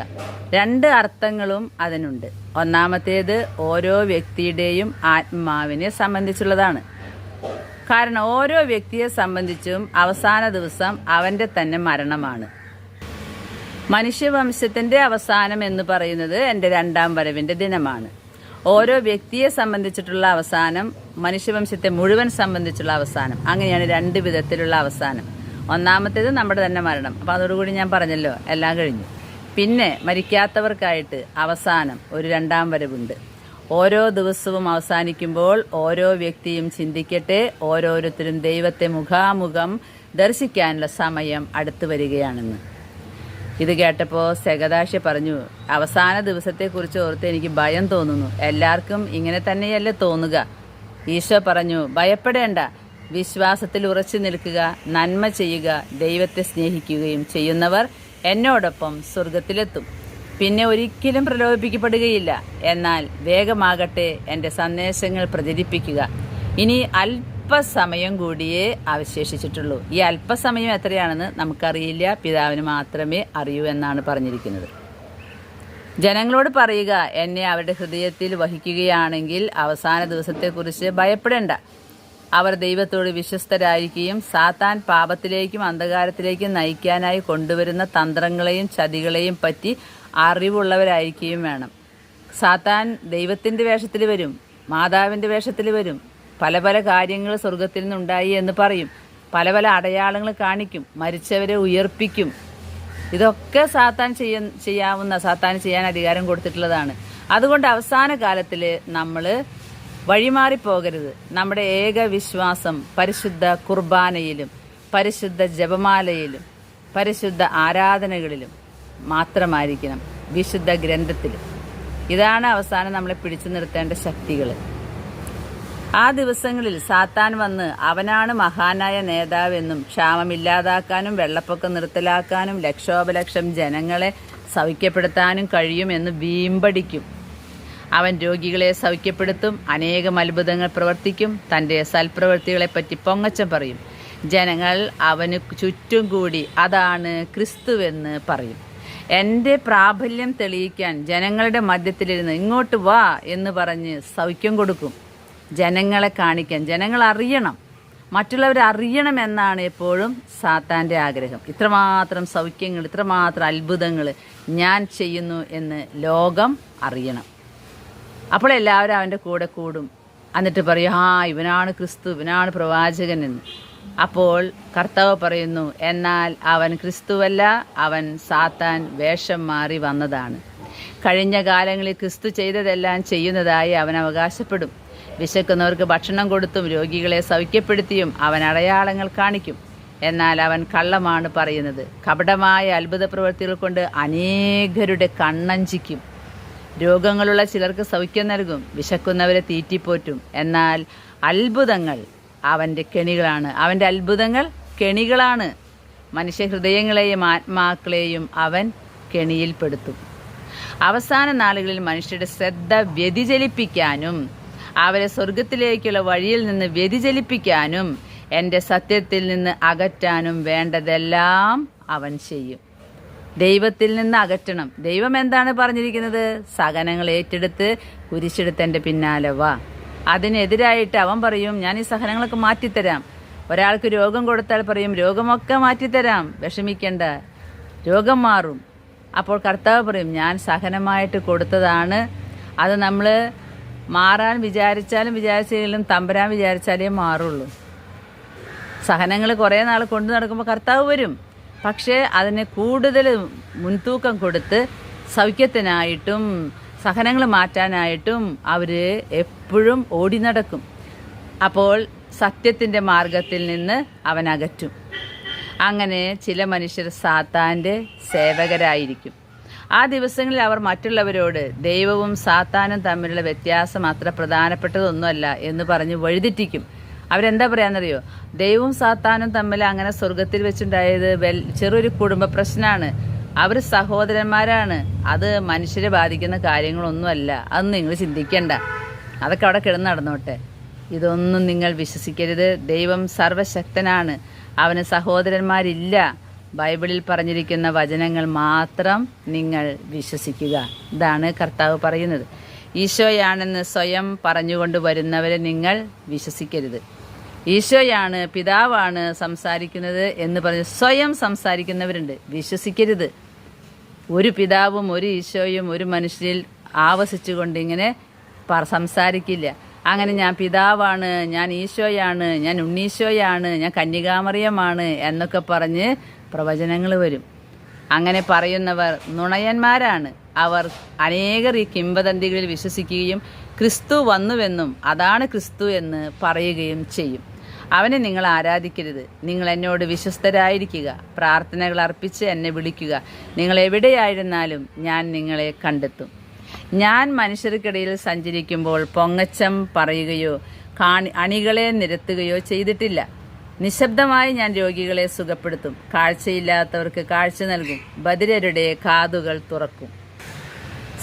2 അർത്ഥങ്ങളും അതിനുണ്ട്. ഒന്നാമത്തേത് ഓരോ വ്യക്തിയുടെയും ആത്മാവിനെ സംബന്ധിച്ചുള്ളതാണ്. കാരണം ഓരോ വ്യക്തിയെ സംബന്ധിച്ചും അവസാന ദിവസം അവൻ്റെ തന്നെ മരണമാണ്. മനുഷ്യവംശത്തിൻ്റെ അവസാനം എന്ന് പറയുന്നത് എൻ്റെ 2ാം വരവിൻ്റെ ദിനമാണ്. ഓരോ വ്യക്തിയെ സംബന്ധിച്ചിട്ടുള്ള അവസാനം, മനുഷ്യവംശത്തെ മുഴുവൻ സംബന്ധിച്ചുള്ള അവസാനം. അങ്ങനെയാണ് 2 വിധത്തിലുള്ള അവസാനം. ഒന്നാമത്തേത് നമ്മുടെ തന്നെ മരണം. അപ്പോൾ അതോടുകൂടി ഞാൻ പറഞ്ഞല്ലോ, എല്ലാം കഴിഞ്ഞു. പിന്നെ മരിക്കാത്തവർക്കായിട്ട് അവസാനം ഒരു 2ാം വരവുണ്ട്. ഓരോ ദിവസവും അവസാനിക്കുമ്പോൾ ഓരോ വ്യക്തിയും ചിന്തിക്കട്ടെ, ഓരോരുത്തരും ദൈവത്തെ മുഖാമുഖം ദർശിക്കാനുള്ള സമയം അടുത്തു വരികയാണെന്ന്. ഇത് കേട്ടപ്പോൾ സെഗദാശി പറഞ്ഞു, അവസാന ദിവസത്തെക്കുറിച്ച് ഓർത്ത് എനിക്ക് ഭയം തോന്നുന്നു. എല്ലാവർക്കും ഇങ്ങനെ തന്നെയല്ലേ തോന്നുക? ഈശോ പറഞ്ഞു, ഭയപ്പെടേണ്ട, വിശ്വാസത്തിൽ ഉറച്ചു നിൽക്കുക, നന്മ ചെയ്യുക, ദൈവത്തെ സ്നേഹിക്കുകയും ചെയ്യുന്നവർ എന്നോടൊപ്പം സ്വർഗത്തിലെത്തും. പിന്നെ ഒരിക്കലും പ്രലോഭിപ്പിക്കപ്പെടുകയില്ല. എന്നാൽ വേഗമാകട്ടെ എൻ്റെ സന്ദേശങ്ങൾ പ്രചരിപ്പിക്കുക. ഇനി അല്പസമയം കൂടിയേ അവശേഷിച്ചിട്ടുള്ളൂ. ഈ അല്പസമയം എത്രയാണെന്ന് നമുക്കറിയില്ല, പിതാവിന് മാത്രമേ അറിയൂ എന്നാണ് പറഞ്ഞിരിക്കുന്നത്. ജനങ്ങളോട് പറയുക, എന്നെ അവരുടെ ഹൃദയത്തിൽ വഹിക്കുകയാണെങ്കിൽ അവസാന ദിവസത്തെക്കുറിച്ച് ഭയപ്പെടേണ്ട. അവർ ദൈവത്തോട് വിശ്വസ്തരായിരിക്കുകയും സാത്താൻ പാപത്തിലേക്കും അന്ധകാരത്തിലേക്കും നയിക്കാനായി കൊണ്ടുവരുന്ന തന്ത്രങ്ങളെയും ചതികളെയും പറ്റി അറിവുള്ളവരായിരിക്കുകയും വേണം. സാത്താൻ ദൈവത്തിൻ്റെ വേഷത്തിൽ വരും, മാതാവിൻ്റെ വേഷത്തിൽ വരും. പല പല കാര്യങ്ങൾ സ്വർഗത്തിൽ നിന്നുണ്ടായി എന്ന് പറയും. പല പല അടയാളങ്ങൾ കാണിക്കും, മരിച്ചവരെ ഉയർപ്പിക്കും. ഇതൊക്കെ സാത്താൻ ചെയ്യാൻ അധികാരം കൊടുത്തിട്ടുള്ളതാണ്. അതുകൊണ്ട് അവസാന കാലത്തിൽ നമ്മൾ വഴിമാറിപ്പോകരുത്. നമ്മുടെ ഏക വിശ്വാസം പരിശുദ്ധ കുർബാനയിലും പരിശുദ്ധ ജപമാലയിലും പരിശുദ്ധ ആരാധനകളിലും മാത്രമായിരിക്കണം, വിശുദ്ധ ഗ്രന്ഥത്തിലും. ഇതാണ് അവസാനം നമ്മളെ പിടിച്ചു നിർത്തേണ്ട ശക്തികൾ. ആ ദിവസങ്ങളിൽ സാത്താൻ വന്ന് അവനാണ് മഹാനായ നേതാവെന്നും ക്ഷാമമില്ലാതാക്കാനും വെള്ളപ്പൊക്കം നിർത്തലാക്കാനും ലക്ഷോപലക്ഷം ജനങ്ങളെ സൗഖ്യപ്പെടുത്താനും കഴിയുമെന്ന് വീമ്പടിക്കും. അവൻ രോഗികളെ സൗഖ്യപ്പെടുത്തും, അനേകം അത്ഭുതങ്ങൾ പ്രവർത്തിക്കും, തൻ്റെ സൽപ്രവൃത്തികളെപ്പറ്റി പൊങ്ങച്ചം പറയും. ജനങ്ങൾ അവന് ചുറ്റും കൂടി അതാണ് ക്രിസ്തുവെന്ന് പറയും. എൻ്റെ പ്രാബല്യം തെളിയിക്കാൻ ജനങ്ങളുടെ മധ്യത്തിലിരുന്ന് ഇങ്ങോട്ട് വാ എന്ന് പറഞ്ഞ് സൗഖ്യം കൊടുക്കും. ജനങ്ങളെ കാണിക്കാൻ, ജനങ്ങൾ അറിയണം, മറ്റുള്ളവർ അറിയണമെന്നാണ് എപ്പോഴും സാത്താൻ്റെ ആഗ്രഹം. ഇത്രമാത്രം സൗഖ്യങ്ങൾ, ഇത്രമാത്രം അത്ഭുതങ്ങൾ ഞാൻ ചെയ്യുന്നു എന്ന് ലോകം അറിയണം. അപ്പോൾ എല്ലാവരും അവൻ്റെ കൂടെ കൂടും. എന്നിട്ട് പറയും, ഇവനാണ് ക്രിസ്തു, ഇവനാണ് പ്രവാചകൻ എന്ന്. അപ്പോൾ കർത്താവ് പറയുന്നു, എന്നാൽ അവൻ ക്രിസ്തുവല്ല, അവൻ സാത്താൻ വേഷം മാറി വന്നതാണ്. കഴിഞ്ഞ കാലങ്ങളിൽ ക്രിസ്തു ചെയ്തതെല്ലാം ചെയ്യുന്നതായി അവൻ അവകാശപ്പെടും. വിശക്കുന്നവർക്ക് ഭക്ഷണം കൊടുത്തും രോഗികളെ സൗഖ്യപ്പെടുത്തിയും അവൻ അടയാളങ്ങൾ കാണിക്കും. എന്നാൽ അവൻ കള്ളമാണ് പറയുന്നത്. കപടമായ അത്ഭുത പ്രവൃത്തികൾ കൊണ്ട് അനേകരുടെ കണ്ണഞ്ചിക്കും. രോഗങ്ങളുള്ള ചിലർക്ക് സൗഖ്യം നൽകും, വിശക്കുന്നവരെ തീറ്റിപ്പോറ്റും. എന്നാൽ അത്ഭുതങ്ങൾ അവൻ്റെ കെണികളാണ്. അവൻ്റെ അത്ഭുതങ്ങൾ കെണികളാണ്. മനുഷ്യഹൃദയങ്ങളെയും ആത്മാക്കളെയും അവൻ കെണിയിൽപ്പെടുത്തും. അവസാന നാളുകളിൽ മനുഷ്യരുടെ ശ്രദ്ധ വ്യതിചലിപ്പിക്കാനും അവരെ സ്വർഗത്തിലേക്കുള്ള വഴിയിൽ നിന്ന് വ്യതിചലിപ്പിക്കാനും എൻ്റെ സത്യത്തിൽ നിന്ന് അകറ്റാനും വേണ്ടതെല്ലാം അവൻ ചെയ്യും. ദൈവത്തിൽ നിന്ന് അകറ്റണം. ദൈവം എന്താണ് പറഞ്ഞിരിക്കുന്നത്? സഹനങ്ങൾ ഏറ്റെടുത്ത് കുരിശെടുത്ത് എൻ്റെ പിന്നാലെ വാ. അതിനെതിരായിട്ട് അവൻ പറയും, ഞാൻ ഈ സഹനങ്ങളൊക്കെ മാറ്റിത്തരാം. ഒരാൾക്ക് രോഗം കൊടുത്താൽ പറയും, രോഗമൊക്കെ മാറ്റിത്തരാം, വിഷമിക്കേണ്ട, രോഗം മാറും. അപ്പോൾ കർത്താവ് പറയും, ഞാൻ സഹനമായിട്ട് കൊടുത്തതാണ്. അത് നമ്മൾ മാറാൻ വിചാരിച്ചാലും തമ്പരാൻ വിചാരിച്ചാലേ മാറുള്ളൂ. സഹനങ്ങൾ കുറേ നാൾ കൊണ്ടു നടക്കുമ്പോൾ കർത്താവ് വരും. പക്ഷേ അതിന് കൂടുതൽ മുൻതൂക്കം കൊടുത്ത് സൗഖ്യത്തിനായിട്ടും സഹനങ്ങൾ മാറ്റാനായിട്ടും അവർ എപ്പോഴും ഓടി നടക്കും. അപ്പോൾ സത്യത്തിൻ്റെ മാർഗത്തിൽ നിന്ന് അവൻ അകറ്റും. അങ്ങനെ ചില മനുഷ്യർ സാത്താൻ്റെ സേവകരായിരിക്കും. ആ ദിവസങ്ങളിൽ അവർ മറ്റുള്ളവരോട് ദൈവവും സാത്താനും തമ്മിലുള്ള വ്യത്യാസം അത്ര പ്രധാനപ്പെട്ടതൊന്നുമല്ല എന്ന് പറഞ്ഞ് വഴിതെറ്റിക്കും. അവരെന്താ പറയാന്നറിയോ? ദൈവവും സാത്താനും തമ്മിൽ അങ്ങനെ സ്വർഗത്തിൽ വെച്ചുണ്ടായത് ചെറിയൊരു കുടുംബ പ്രശ്നമാണ്, അവർ സഹോദരന്മാരാണ്, അത് മനുഷ്യരെ ബാധിക്കുന്ന കാര്യങ്ങളൊന്നുമല്ല, അതൊന്നും നിങ്ങൾ ചിന്തിക്കണ്ട, അതൊക്കെ അവിടെ കിടന്ന് നടന്നോട്ടെ. ഇതൊന്നും നിങ്ങൾ വിശ്വസിക്കരുത്. ദൈവം സർവശക്തനാണ്, അവന് സഹോദരന്മാരില്ല. ബൈബിളിൽ പറഞ്ഞിരിക്കുന്ന വചനങ്ങൾ മാത്രം നിങ്ങൾ വിശ്വസിക്കുക. ഇതാണ് കർത്താവ് പറയുന്നത്. ഈശോയാണെന്ന് സ്വയം പറഞ്ഞുകൊണ്ട് വരുന്നവരെ നിങ്ങൾ വിശ്വസിക്കരുത്. ഈശോയാണ്, പിതാവാണ് സംസാരിക്കുന്നത് എന്ന് പറഞ്ഞ് സ്വയം സംസാരിക്കുന്നവരുണ്ട്, വിശ്വസിക്കരുത്. ഒരു പിതാവും ഒരു ഈശോയും ഒരു മനുഷ്യരിൽ ആവസിച്ചുകൊണ്ട് ഇങ്ങനെ സംസാരിക്കില്ല. അങ്ങനെ ഞാൻ പിതാവാണ്, ഞാൻ ഈശോയാണ്, ഞാൻ ഉണ്ണീശോയാണ്, ഞാൻ കന്യകാമറിയമാണ് എന്നൊക്കെ പറഞ്ഞ് പ്രവചനങ്ങൾ വരും. അങ്ങനെ പറയുന്നവർ നുണയന്മാരാണ്. അവർ അനേകർ ഈ കിംവദന്തികളിൽ വിശ്വസിക്കുകയും ക്രിസ്തു വന്നുവെന്നും അതാണ് ക്രിസ്തു എന്ന് പറയുകയും ചെയ്യും. അവനെ നിങ്ങൾ ആരാധിക്കരുത്. നിങ്ങൾ എന്നോട് വിശ്വസ്തരായിരിക്കുക, പ്രാർത്ഥനകൾ അർപ്പിച്ച് എന്നെ വിളിക്കുക. നിങ്ങൾ എവിടെയായിരുന്നാലും ഞാൻ നിങ്ങളെ കണ്ടെത്തും. ഞാൻ മനുഷ്യർക്കിടയിൽ സഞ്ചരിക്കുമ്പോൾ പൊങ്ങച്ചം പറയുകയോ അണികളെ നിരത്തുകയോ ചെയ്തിട്ടില്ല. നിശബ്ദമായി ഞാൻ രോഗികളെ സുഖപ്പെടുത്തും, കാഴ്ചയില്ലാത്തവർക്ക് കാഴ്ച നൽകും, ബധിരരുടെ കാതുകൾ തുറക്കും.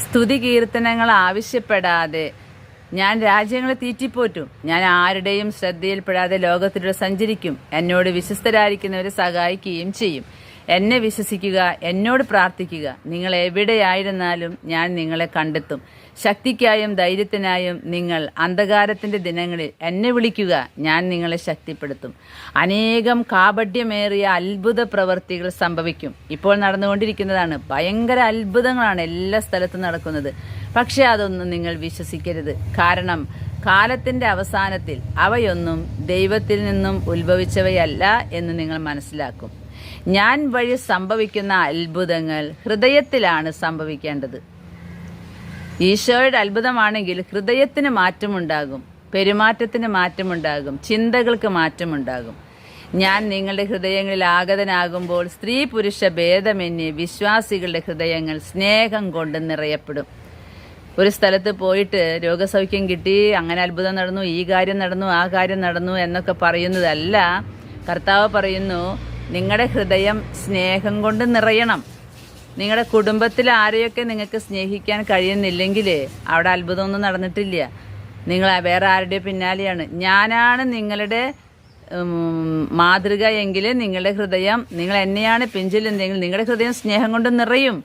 സ്തുതി കീർത്തനങ്ങൾ ആവശ്യപ്പെടാതെ ഞാൻ രാജ്യങ്ങളെ തീറ്റിപ്പോറ്റും. ഞാൻ ആരുടെയും ശ്രദ്ധയിൽപ്പെടാതെ ലോകത്തിലൂടെ സഞ്ചരിക്കും. എന്നോട് വിശ്വസ്തരായിരിക്കുന്നവരെ സഹായിക്കുകയും ചെയ്യും. എന്നെ വിശ്വസിക്കുക, എന്നോട് പ്രാർത്ഥിക്കുക. നിങ്ങൾ എവിടെയായിരുന്നാലും ഞാൻ നിങ്ങളെ കണ്ടെത്തും. ശക്തിക്കായും ധൈര്യത്തിനായും നിങ്ങൾ അന്ധകാരത്തിൻ്റെ ദിനങ്ങളിൽ എന്നെ വിളിക്കുക, ഞാൻ നിങ്ങളെ ശക്തിപ്പെടുത്തും. അനേകം കാപഢ്യമേറിയ അത്ഭുത പ്രവൃത്തികൾ സംഭവിക്കും. ഇപ്പോൾ നടന്നുകൊണ്ടിരിക്കുന്നതാണ്. ഭയങ്കര അത്ഭുതങ്ങളാണ് എല്ലാ സ്ഥലത്തും നടക്കുന്നത്. പക്ഷെ അതൊന്നും നിങ്ങൾ വിശ്വസിക്കരുത്. കാരണം കാലത്തിൻ്റെ അവസാനത്തിൽ അവയൊന്നും ദൈവത്തിൽ നിന്നും ഉത്ഭവിച്ചവയല്ല എന്ന് നിങ്ങൾ മനസ്സിലാക്കും. ഞാൻ വഴി സംഭവിക്കുന്ന അത്ഭുതങ്ങൾ ഹൃദയത്തിലാണ് സംഭവിക്കേണ്ടത്. ഈശോയുടെ അത്ഭുതമാണെങ്കിൽ ഹൃദയത്തിന് മാറ്റമുണ്ടാകും, പെരുമാറ്റത്തിന് മാറ്റമുണ്ടാകും, ചിന്തകൾക്ക് മാറ്റമുണ്ടാകും. ഞാൻ നിങ്ങളുടെ ഹൃദയങ്ങളിൽ ആഗതനാകുമ്പോൾ സ്ത്രീ പുരുഷ ഭേദമന്യേ വിശ്വാസികളുടെ ഹൃദയങ്ങൾ സ്നേഹം കൊണ്ട് നിറയപ്പെടും. ഒരു സ്ഥലത്ത് പോയിട്ട് രോഗസൗഖ്യം കിട്ടി, അങ്ങനെ അത്ഭുതം നടന്നു, ഈ കാര്യം നടന്നു, ആ കാര്യം നടന്നു എന്നൊക്കെ പറയുന്നതല്ല. കർത്താവ് പറയുന്നു, നിങ്ങളുടെ ഹൃദയം സ്നേഹം കൊണ്ട് നിറയണം. നിങ്ങളുടെ കുടുംബത്തിൽ ആരെയൊക്കെ നിങ്ങൾക്ക് സ്നേഹിക്കാൻ കഴിയുന്നില്ലെങ്കിൽ അവിടെ അത്ഭുതമൊന്നും നടന്നിട്ടില്ല. നിങ്ങൾ വേറെ ആരുടെ പിന്നാലെയാണ്. ഞാനാണ് നിങ്ങളുടെ മാതൃക എങ്കിൽ നിങ്ങളുടെ ഹൃദയം, നിങ്ങൾ എന്നെയാണ് പിഞ്ചിലെന്തെങ്കിൽ നിങ്ങളുടെ ഹൃദയം സ്നേഹം കൊണ്ട് നിറയും.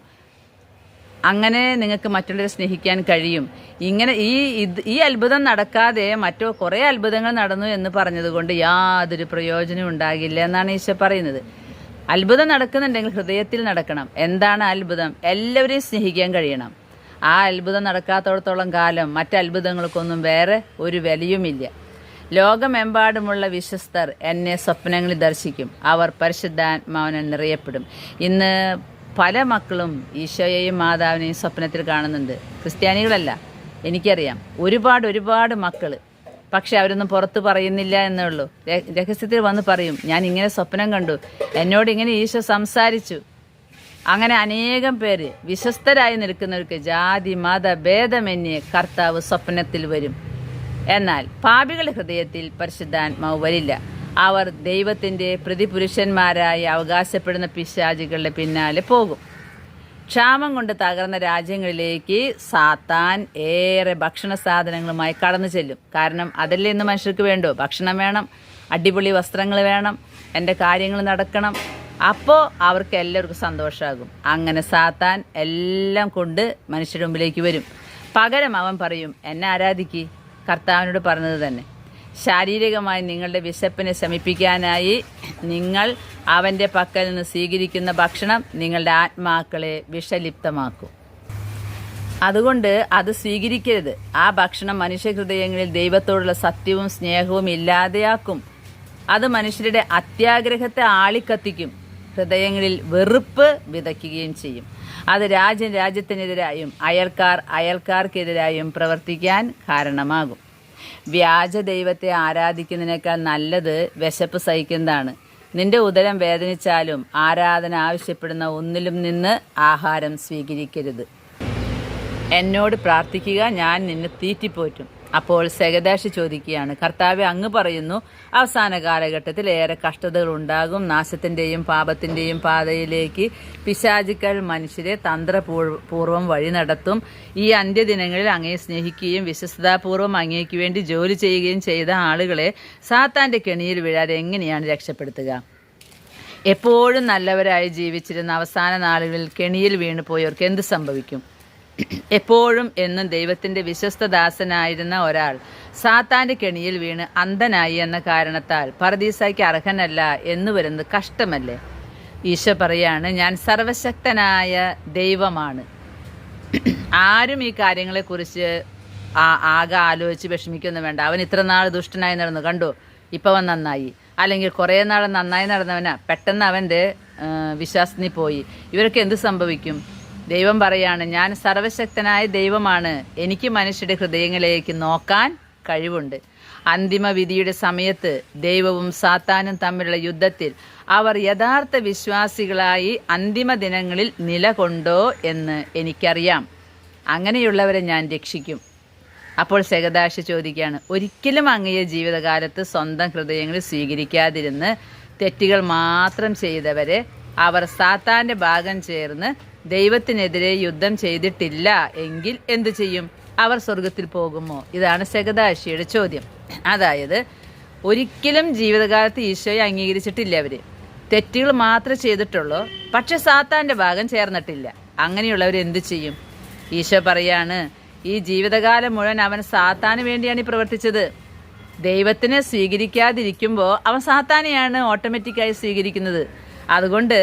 അങ്ങനെ നിങ്ങൾക്ക് മറ്റുള്ളവരെ സ്നേഹിക്കാൻ കഴിയും. ഇങ്ങനെ ഈ അത്ഭുതം നടക്കാതെ മറ്റോ കുറേ അത്ഭുതങ്ങൾ നടന്നു എന്ന് പറഞ്ഞതുകൊണ്ട് യാതൊരു പ്രയോജനവും ഉണ്ടാകില്ല എന്നാണ് ഈശോ പറയുന്നത്. അത്ഭുതം നടക്കുന്നുണ്ടെങ്കിൽ ഹൃദയത്തിൽ നടക്കണം. എന്താണ് അത്ഭുതം? എല്ലാവരെയും സ്നേഹിക്കാൻ കഴിയണം. ആ അത്ഭുതം നടക്കാത്തടത്തോളം കാലം മറ്റത്ഭുതങ്ങൾക്കൊന്നും വേറെ ഒരു വിലയുമില്ല. ലോകമെമ്പാടുമുള്ള വിശ്വസ്തർ എന്നെ സ്വപ്നങ്ങളിൽ ദർശിക്കും. അവർ പരിശുദ്ധാത്മാവിനാൽ നിറയപ്പെടും. ഇന്ന് പല മക്കളും ഈശോയെയും മാതാവിനെയും സ്വപ്നത്തിൽ കാണുന്നുണ്ട്. ക്രിസ്ത്യാനികളല്ല, എനിക്കറിയാം, ഒരുപാട് മക്കൾ. പക്ഷെ അവരൊന്നും പുറത്ത് പറയുന്നില്ല എന്നേ ഉള്ളൂ. രഹസ്യത്തിൽ വന്ന് പറയും, ഞാൻ ഇങ്ങനെ സ്വപ്നം കണ്ടു, എന്നോട് ഇങ്ങനെ ഈശോ സംസാരിച്ചു. അങ്ങനെ അനേകം പേര് വിശ്വസ്തരായി നിൽക്കുന്നവർക്ക് ജാതി മത ഭേദമന്യേ കർത്താവ് സ്വപ്നത്തിൽ വരും. എന്നാൽ പാപികളുടെ ഹൃദയത്തിൽ പരിശുദ്ധാത്മാവ് വരില്ല. അവർ ദൈവത്തിൻ്റെ പ്രതിപുരുഷന്മാരായി അവകാശപ്പെടുന്ന പിശാചുകളുടെ പിന്നാലെ പോകും. ക്ഷാമം കൊണ്ട് തകർന്ന രാജ്യങ്ങളിലേക്ക് സാത്താൻ ഏറെ ഭക്ഷണ സാധനങ്ങളുമായി കടന്നു ചെല്ലും. കാരണം അതല്ലേ ഇന്ന് മനുഷ്യർക്ക് വേണ്ടോ? ഭക്ഷണം വേണം, അടിപൊളി വസ്ത്രങ്ങൾ വേണം, എൻ്റെ കാര്യങ്ങൾ നടക്കണം. അപ്പോൾ അവർക്ക് എല്ലാവർക്കും സന്തോഷമാകും. അങ്ങനെ സാത്താൻ എല്ലാം കൊണ്ട് മനുഷ്യരുടെ മുമ്പിലേക്ക് വരും. പകരം അവൻ പറയും, എന്നെ ആരാധിക്ക്. കർത്താവിനോട് പറഞ്ഞത് തന്നെ. ശാരീരികമായി നിങ്ങളുടെ വിശപ്പിനെ ശമിപ്പിക്കാനായി നിങ്ങൾ അവൻ്റെ പക്കൽ നിന്ന് സ്വീകരിക്കുന്ന ഭക്ഷണം നിങ്ങളുടെ ആത്മാക്കളെ വിഷലിപ്തമാക്കും. അതുകൊണ്ട് അത് സ്വീകരിക്കരുത്. ആ ഭക്ഷണം മനുഷ്യഹൃദയങ്ങളിൽ ദൈവത്തോടുള്ള സത്യവും സ്നേഹവും ഇല്ലാതെയാക്കും. അത് മനുഷ്യരുടെ അത്യാഗ്രഹത്തെ ആളിക്കത്തിക്കും, ഹൃദയങ്ങളിൽ വെറുപ്പ് വിതയ്ക്കുകയും ചെയ്യും. അത് രാജ്യത്തിനെതിരായും അയൽക്കാർക്കെതിരായും പ്രവർത്തിക്കാൻ കാരണമാകും. വ്യാജ ദൈവത്തെ ആരാധിക്കുന്നതിനേക്കാൾ നല്ലത് വിശപ്പ് സഹിക്കുന്നതാണ്. നിന്റെ ഉദരം വേദനിച്ചാലും ആരാധന ആവശ്യപ്പെടുന്ന ഒന്നിലും നിന്ന് ആഹാരം സ്വീകരിക്കരുത്. എന്നോട് പ്രാർത്ഥിക്കുക, ഞാൻ നിന്നെ തീറ്റിപ്പോറ്റും. അപ്പോൾ സെഗദാഷ് ചോദിക്കുകയാണ്, കർത്താവെ, അങ്ങ് പറയുന്നു അവസാന കാലഘട്ടത്തിൽ ഏറെ കഷ്ടതകൾ ഉണ്ടാകും, നാശത്തിൻ്റെയും പാപത്തിൻ്റെയും പാതയിലേക്ക് പിശാചുക്കൾ മനുഷ്യരെ തന്ത്രപൂർവ്വം വഴി നടത്തും. ഈ അന്ത്യദിനങ്ങളിൽ അങ്ങയെ സ്നേഹിക്കുകയും വിശ്വസ്തതാപൂർവ്വം അങ്ങേക്ക് വേണ്ടി ജോലി ചെയ്യുകയും ചെയ്ത ആളുകളെ സാത്താൻ്റെ കെണിയിൽ വീഴാതെ എങ്ങനെയാണ് രക്ഷപ്പെടുത്തുക? എപ്പോഴും നല്ലവരായി ജീവിച്ചിരുന്ന അവസാന നാളുകളിൽ കെണിയിൽ വീണു പോയവർക്ക് എന്ത് സംഭവിക്കും? എപ്പോഴും എന്നും ദൈവത്തിൻ്റെ വിശ്വസ്തദാസനായിരുന്ന ഒരാൾ സാത്താൻ്റെ കെണിയിൽ വീണ് അന്ധനായി എന്ന കാരണത്താൽ പറുദീസയ്ക്ക് അർഹനല്ല എന്ന് വരുന്നത് കഷ്ടമല്ലേ? ഈശോ പറയാണ്, ഞാൻ സർവശക്തനായ ദൈവമാണ്. ആരും ഈ കാര്യങ്ങളെക്കുറിച്ച് ആകെ ആലോചിച്ച് വിഷമിക്കൊന്നും വേണ്ട. അവൻ ഇത്ര നാൾ ദുഷ്ടനായി നടന്നു, കണ്ടോ, ഇപ്പം അവൻ നന്നായി. അല്ലെങ്കിൽ കുറേ നാൾ നന്നായി നടന്നവനാ, പെട്ടെന്ന് അവൻ്റെ വിശ്വാസത്തിൽ പോയി. ഇവരൊക്കെ എന്ത് സംഭവിക്കും? ദൈവം പറയാണ്, ഞാൻ സർവശക്തനായ ദൈവമാണ്. എനിക്ക് മനുഷ്യരുടെ ഹൃദയങ്ങളിലേക്ക് നോക്കാൻ കഴിവുണ്ട്. അന്തിമ വിധിയുടെ സമയത്ത് ദൈവവും സാത്താനും തമ്മിലുള്ള യുദ്ധത്തിൽ അവർ യഥാർത്ഥ വിശ്വാസികളായി അന്തിമ ദിനങ്ങളിൽ നിലകൊണ്ടോ എന്ന് എനിക്കറിയാം. അങ്ങനെയുള്ളവരെ ഞാൻ രക്ഷിക്കും. അപ്പോൾ സെഗദാഷ് ചോദിക്കുകയാണ്, ഒരിക്കലും അങ്ങയെ ജീവിതകാലത്ത് സ്വന്തം ഹൃദയങ്ങളിൽ സ്വീകരിക്കാതിരുന്ന് തെറ്റുകൾ മാത്രം ചെയ്തവരെ അവർ സാത്താൻ്റെ ഭാഗം ചേർന്ന് ദൈവത്തിനെതിരെ യുദ്ധം ചെയ്തിട്ടില്ല എങ്കിൽ എന്തു ചെയ്യും? അവർ സ്വർഗത്തിൽ പോകുമോ? ഇതാണ് സെഗദാഷിയുടെ ചോദ്യം. അതായത് ഒരിക്കലും ജീവിതകാലത്ത് ഈശോയെ അംഗീകരിച്ചിട്ടില്ല അവർ. തെറ്റുകൾ മാത്രമേ ചെയ്തിട്ടുള്ളൂ, പക്ഷെ സാത്താൻ്റെ ഭാഗം ചേർന്നിട്ടില്ല. അങ്ങനെയുള്ളവർ എന്ത് ചെയ്യും? ഈശോ പറയാണ്, ഈ ജീവിതകാലം മുഴുവൻ അവൻ സാത്താന് വേണ്ടിയാണ് ഈ പ്രവർത്തിച്ചത്. ദൈവത്തിനെ സ്വീകരിക്കാതിരിക്കുമ്പോൾ അവൻ സാത്താനെയാണ് ഓട്ടോമാറ്റിക്കായി സ്വീകരിക്കുന്നത്. അതുകൊണ്ട്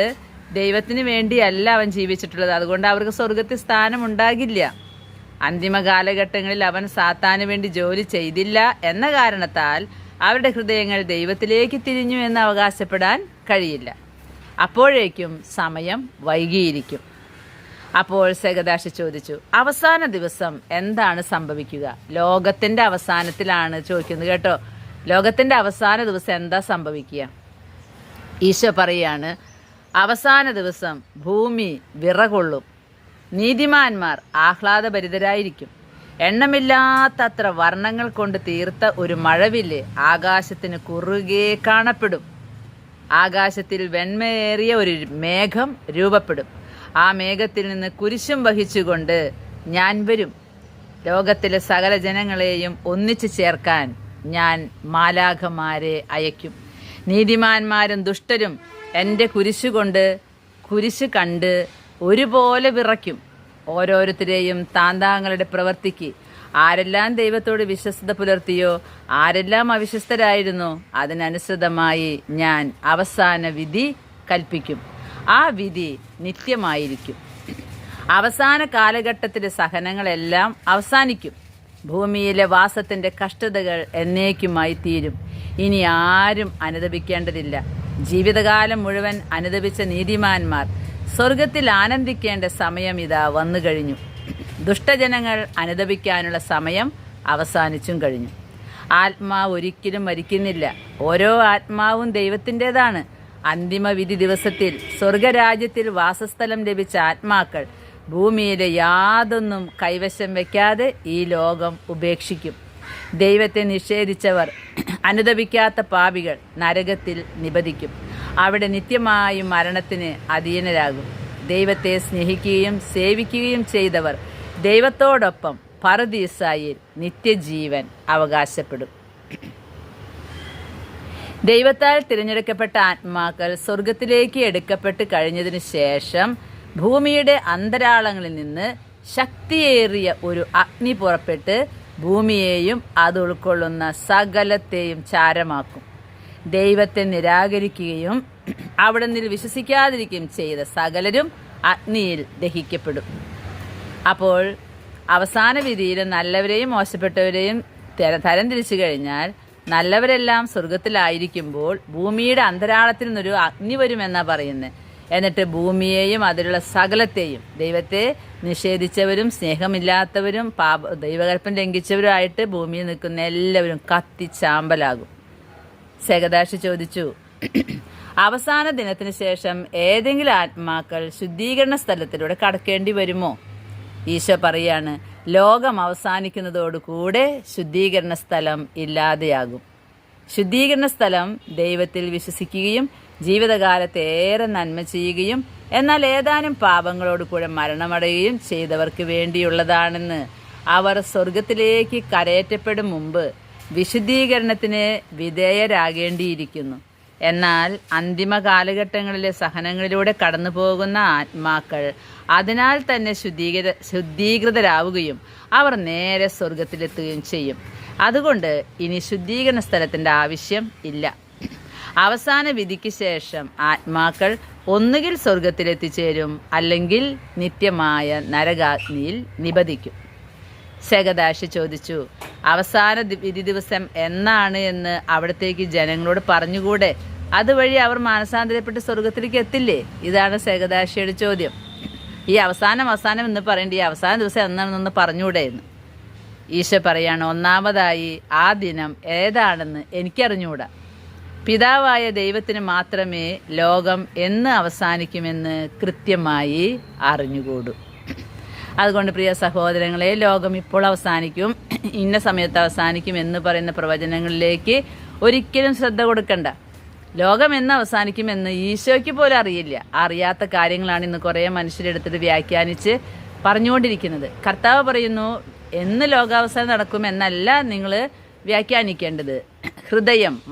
ദൈവത്തിന് വേണ്ടിയല്ല അവൻ ജീവിച്ചിട്ടുള്ളത്. അതുകൊണ്ട് അവർക്ക് സ്വർഗത്തിൽ സ്ഥാനം ഉണ്ടാകില്ല. അന്തിമ കാലഘട്ടങ്ങളിൽ അവൻ സാത്താന് വേണ്ടി ജോലി ചെയ്തില്ല എന്ന കാരണത്താൽ അവരുടെ ഹൃദയങ്ങൾ ദൈവത്തിലേക്ക് തിരിഞ്ഞു എന്ന് അവകാശപ്പെടാൻ കഴിയില്ല. അപ്പോഴേക്കും സമയം വൈകിയിരിക്കും. അപ്പോൾ സെഗദാഷ് ചോദിച്ചു, അവസാന ദിവസം എന്താണ് സംഭവിക്കുക? ലോകത്തിന്റെ അവസാനത്തിലാണ് ചോദിക്കുന്നത് കേട്ടോ. ലോകത്തിന്റെ അവസാന ദിവസം എന്താ സംഭവിക്കുക? ഈശോ പറയാണ്, അവസാന ദിവസം ഭൂമി വിറകൊള്ളും, നീതിമാന്മാർ ആഹ്ലാദഭരിതരായിരിക്കും. എണ്ണമില്ലാത്തത്ര വർണ്ണങ്ങൾ കൊണ്ട് തീർത്ത ഒരു മഴവില്ല് ആകാശത്തിന് കുറുകെ കാണപ്പെടും. ആകാശത്തിൽ വെണ്മയേറിയ ഒരു മേഘം രൂപപ്പെടും. ആ മേഘത്തിൽ നിന്ന് കുരിശും വഹിച്ചുകൊണ്ട് ഞാൻ വരും. ലോകത്തിലെ സകല ജനങ്ങളെയും ഒന്നിച്ചു ചേർക്കാൻ ഞാൻ മാലാഖമാരെ അയക്കും. നീതിമാന്മാരും ദുഷ്ടരും എൻ്റെ കുരിശ് കണ്ട് ഒരുപോലെ വിറയ്ക്കും. ഓരോരുത്തരെയും താന്താങ്ങളുടെ പ്രവൃത്തിക്ക്, ആരെല്ലാം ദൈവത്തോട് വിശ്വസ്തത പുലർത്തിയോ, ആരെല്ലാം അവിശ്വസ്തരായിരുന്നോ, അതിനനുസൃതമായി ഞാൻ അവസാന വിധി കൽപ്പിക്കും. ആ വിധി നിത്യമായിരിക്കും. അവസാന കാലഘട്ടത്തിലെ സഹനങ്ങളെല്ലാം അവസാനിക്കും. ഭൂമിയിലെ വാസത്തിൻ്റെ കഷ്ടതകൾ എന്നേക്കുമായി തീരും. ഇനി ആരും അനുതപിക്കേണ്ടതില്ല. ജീവിതകാലം മുഴുവൻ അനുതപിച്ച നീതിമാന്മാർ സ്വർഗത്തിൽ ആനന്ദിക്കേണ്ട സമയം ഇതാ വന്നു കഴിഞ്ഞു. ദുഷ്ടജനങ്ങൾ അനുതപിക്കാനുള്ള സമയം അവസാനിച്ചും കഴിഞ്ഞു. ആത്മാവ് ഒരിക്കലും മരിക്കുന്നില്ല. ഓരോ ആത്മാവും ദൈവത്തിൻ്റെതാണ്. അന്തിമ വിധി ദിവസത്തിൽ സ്വർഗരാജ്യത്തിൽ വാസസ്ഥലം ലഭിച്ച ആത്മാക്കൾ ഭൂമിയിലെ യാതൊന്നും കൈവശം വയ്ക്കാതെ ഈ ലോകം ഉപേക്ഷിക്കും. ദൈവത്തെ നിഷേധിച്ചവർ, അനുതപിക്കാത്ത പാപികൾ നരകത്തിൽ നിബദിക്കും. അവിടെ നിത്യമായും മരണത്തിന് അധീനരാകും. ദൈവത്തെ സ്നേഹിക്കുകയും സേവിക്കുകയും ചെയ്തവർ ദൈവത്തോടൊപ്പം പറുദീസായിൽ നിത്യജീവൻ അവകാശപ്പെടും. ദൈവത്താൽ തിരഞ്ഞെടുക്കപ്പെട്ട ആത്മാക്കൾ സ്വർഗത്തിലേക്ക് എടുക്കപ്പെട്ട് കഴിഞ്ഞതിന് ശേഷം ഭൂമിയുടെ അന്തരാളങ്ങളിൽ നിന്ന് ശക്തിയേറിയ ഒരു അഗ്നി പുറപ്പെട്ട് ഭൂമിയെയും അത് ഉൾക്കൊള്ളുന്ന സകലത്തെയും ചാരമാക്കും. ദൈവത്തെ നിരാകരിക്കുകയും അവിടെ നിന്ന് വിശ്വസിക്കാതിരിക്കുകയും ചെയ്ത സകലരും അഗ്നിയിൽ ദഹിക്കപ്പെടും. അപ്പോൾ അവസാന വിധിയിൽ നല്ലവരെയും മോശപ്പെട്ടവരെയും തരംതിരിച്ചു കഴിഞ്ഞാൽ നല്ലവരെല്ലാം സ്വർഗത്തിലായിരിക്കുമ്പോൾ ഭൂമിയുടെ അന്തരാളത്തിൽ നിന്നൊരു അഗ്നി വരുമെന്നാണ് പറയുന്നത്. എന്നിട്ട് ഭൂമിയെയും അതിലുള്ള സകലത്തെയും, ദൈവത്തെ നിഷേധിച്ചവരും സ്നേഹമില്ലാത്തവരും ദൈവകൽപ്പന ലംഘിച്ചവരുമായിട്ട് ഭൂമിയിൽ നിൽക്കുന്ന എല്ലാവരും കത്തിച്ചാമ്പലാകും. സെഗദാഷ് ചോദിച്ചു, അവസാന ദിനത്തിന് ശേഷം ഏതെങ്കിലും ആത്മാക്കൾ ശുദ്ധീകരണ സ്ഥലത്തിലൂടെ കടക്കേണ്ടി വരുമോ? ഈശോ പറയാണ്, ലോകം അവസാനിക്കുന്നതോടുകൂടെ ശുദ്ധീകരണ സ്ഥലം ഇല്ലാതെയാകും. ശുദ്ധീകരണ സ്ഥലം ദൈവത്തിൽ വിശ്വസിക്കുകയും ജീവിതകാലത്ത് ഏറെ നന്മ ചെയ്യുകയും എന്നാൽ ഏതാനും പാപങ്ങളോട് കൂടെ മരണമടയുകയും ചെയ്തവർക്ക് വേണ്ടിയുള്ളതാണെന്ന് അവർ സ്വർഗത്തിലേക്ക് കരയേറ്റപ്പെടും മുമ്പ് വിശുദ്ധീകരണത്തിന് വിധേയരാകേണ്ടിയിരിക്കുന്നു. എന്നാൽ അന്തിമ കാലഘട്ടങ്ങളിലെ സഹനങ്ങളിലൂടെ കടന്നു പോകുന്ന ആത്മാക്കൾ അതിനാൽ തന്നെ ശുദ്ധീകൃതരാവുകയും അവർ നേരെ സ്വർഗത്തിലെത്തുകയും ചെയ്യും. അതുകൊണ്ട് ഇനി ശുദ്ധീകരണ സ്ഥലത്തിൻ്റെ ആവശ്യം ഇല്ല. അവസാന വിധിക്ക് ശേഷം ആത്മാക്കൾ ഒന്നുകിൽ സ്വർഗത്തിലെത്തിച്ചേരും, അല്ലെങ്കിൽ നിത്യമായ നരകാഗ്നിയിൽ നിബദിക്കും. സെഗദാഷ് ചോദിച്ചു, അവസാന വിധി ദിവസം എന്നാണ് എന്ന് അവിടത്തേക്ക് ജനങ്ങളോട് പറഞ്ഞുകൂടെ? അതുവഴി അവർ മാനസാന്തരപ്പെട്ട് സ്വർഗത്തിലേക്ക് എത്തില്ലേ? ഇതാണ് സെഗദാഷിയുടെ ചോദ്യം. ഈ അവസാനം എന്ന് പറയേണ്ട ഈ അവസാന ദിവസം എന്നാണെന്നൊന്ന് പറഞ്ഞുകൂടെ എന്ന്. ഈശോ പറയാണ്, ഒന്നാമതായി ആ ദിനം ഏതാണെന്ന് എനിക്കറിഞ്ഞുകൂടാ. പിതാവായ ദൈവത്തിന് മാത്രമേ ലോകം എന്ന് അവസാനിക്കുമെന്ന് കൃത്യമായി അറിഞ്ഞുകൂടൂ. അതുകൊണ്ട് പ്രിയ സഹോദരങ്ങളെ, ലോകം ഇപ്പോൾ അവസാനിക്കും, ഇന്ന സമയത്ത് അവസാനിക്കും എന്ന് പറയുന്ന പ്രവചനങ്ങളിലേക്ക് ഒരിക്കലും ശ്രദ്ധ കൊടുക്കണ്ട. ലോകം എന്ന് അവസാനിക്കുമെന്ന് ഈശോയ്ക്ക് പോലും അറിയില്ല. അറിയാത്ത കാര്യങ്ങളാണ് ഇന്ന് കുറേ മനുഷ്യരെടുത്തിട്ട് വ്യാഖ്യാനിച്ച് പറഞ്ഞുകൊണ്ടിരിക്കുന്നത്. കർത്താവ് പറയുന്നു, എന്ന് ലോകാവസാനം നടക്കുമെന്നല്ല നിങ്ങൾ വ്യാഖ്യാനിക്കേണ്ടത്.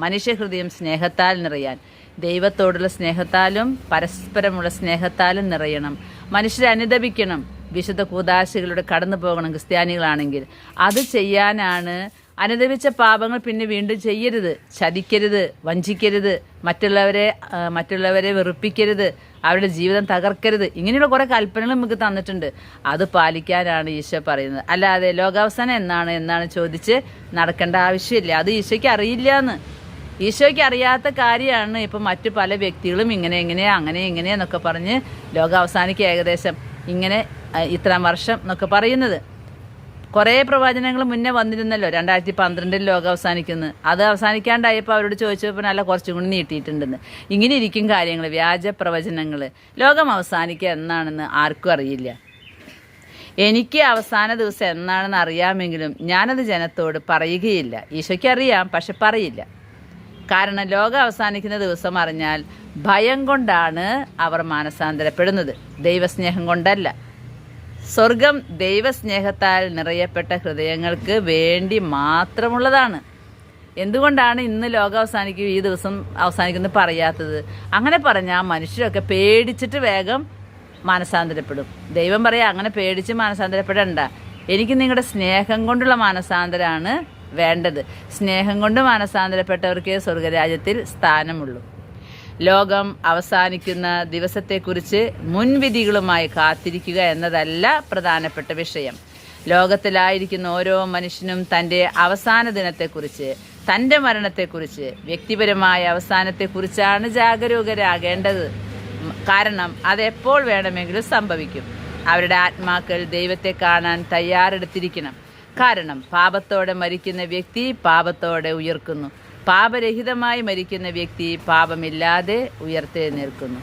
മനുഷ്യഹൃദയം സ്നേഹത്താൽ നിറയാൻ, ദൈവത്തോടുള്ള സ്നേഹത്താലും പരസ്പരമുള്ള സ്നേഹത്താലും നിറയണം. മനുഷ്യരെ അനുദപിക്കണം. വിശുദ്ധ കൂദാശകളിലൂടെ കടന്നു പോകണം ക്രിസ്ത്യാനികളാണെങ്കിൽ. അത് ചെയ്യാനാണ് അനുദപിച്ച പാപങ്ങൾ പിന്നെ വീണ്ടും ചെയ്യരുത്, ചതിക്കരുത്, വഞ്ചിക്കരുത്, മറ്റുള്ളവരെ വെറുപ്പിക്കരുത്, അവരുടെ ജീവിതം തകർക്കരുത്. ഇങ്ങനെയുള്ള കുറേ കൽപ്പനകൾ നമുക്ക് തന്നിട്ടുണ്ട്. അത് പാലിക്കാനാണ് ഈശോ പറയുന്നത്. അല്ലാതെ ലോകാവസാനം എന്നാണ് ചോദിച്ച് നടക്കേണ്ട ആവശ്യമില്ല. അത് ഈശോയ്ക്ക് അറിയില്ല എന്ന്. ഈശോയ്ക്ക് അറിയാത്ത കാര്യമാണ് ഇപ്പം മറ്റു പല വ്യക്തികളും അങ്ങനെ എന്നൊക്കെ പറഞ്ഞ് ലോകം അവസാനിക്കുക ഏകദേശം ഇങ്ങനെ ഇത്രാം വർഷം എന്നൊക്കെ പറയുന്നത്. കുറേ പ്രവചനങ്ങൾ മുന്നേ വന്നിരുന്നല്ലോ. 2012 ലോകം അവസാനിക്കുന്നു. അത് അവസാനിക്കാണ്ടായപ്പോൾ അവരോട് ചോദിച്ചപ്പോൾ നല്ല കുറച്ചും കൂടി നീട്ടിയിട്ടുണ്ടെന്ന്. ഇങ്ങനെ ഇരിക്കും കാര്യങ്ങൾ, വ്യാജ പ്രവചനങ്ങൾ. ലോകം അവസാനിക്കുക എന്നാണെന്ന് ആർക്കും അറിയില്ല. എനിക്ക് അവസാന ദിവസം എന്നാണെന്ന് അറിയാമെങ്കിലും ഞാനത് ജനത്തോട് പറയുകയില്ല. ഈശോയ്ക്ക് അറിയാം, പക്ഷെ പറയില്ല. കാരണം ലോകം അവസാനിക്കുന്ന ദിവസം അറിഞ്ഞാൽ ഭയം കൊണ്ടാണ് അവർ മാനസാന്തരപ്പെടുന്നത്, ദൈവസ്നേഹം കൊണ്ടല്ല. സ്വർഗം ദൈവസ്നേഹത്താൽ നിറയപ്പെട്ട ഹൃദയങ്ങൾക്ക് വേണ്ടി മാത്രമുള്ളതാണ്. എന്തുകൊണ്ടാണ് ഇന്ന് ലോകം അവസാനിക്കും, ഈ ദിവസം അവസാനിക്കുന്നത് പറയാത്തത്? അങ്ങനെ പറഞ്ഞാൽ മനുഷ്യരൊക്കെ പേടിച്ചിട്ട് വേഗം മാനസാന്തരപ്പെടും. ദൈവം പറയാം, അങ്ങനെ പേടിച്ച് മാനസാന്തരപ്പെടണ്ട, എനിക്ക് നിങ്ങളുടെ സ്നേഹം കൊണ്ടുള്ള മാനസാന്തരമാണ് വേണ്ടത്. സ്നേഹം കൊണ്ട് മാനസാന്തരപ്പെട്ടവർക്ക് സ്വർഗരാജ്യത്തിൽ സ്ഥാനമുള്ളൂ. ലോകം അവസാനിക്കുന്ന ദിവസത്തെക്കുറിച്ച് മുൻവിധികളുമായി കാത്തിരിക്കുക എന്നതല്ല പ്രധാനപ്പെട്ട വിഷയം. ലോകത്തിലായിരിക്കുന്ന ഓരോ മനുഷ്യനും തൻ്റെ അവസാന ദിനത്തെക്കുറിച്ച്, തൻ്റെ മരണത്തെക്കുറിച്ച്, വ്യക്തിപരമായ അവസാനത്തെക്കുറിച്ചാണ് ജാഗരൂകരാകേണ്ടത്. കാരണം അതെപ്പോൾ വേണമെങ്കിലും സംഭവിക്കും. അവരുടെ ആത്മാക്കൾ ദൈവത്തെ കാണാൻ തയ്യാറെടുത്തിരിക്കണം. കാരണം പാപത്തോടെ മരിക്കുന്ന വ്യക്തി പാപത്തോടെ ഉയർക്കുന്നു. പാപരഹിതമായി മരിക്കുന്ന വ്യക്തി പാപമില്ലാതെ ഉയർത്തെഴുന്നേൽക്കുന്നു.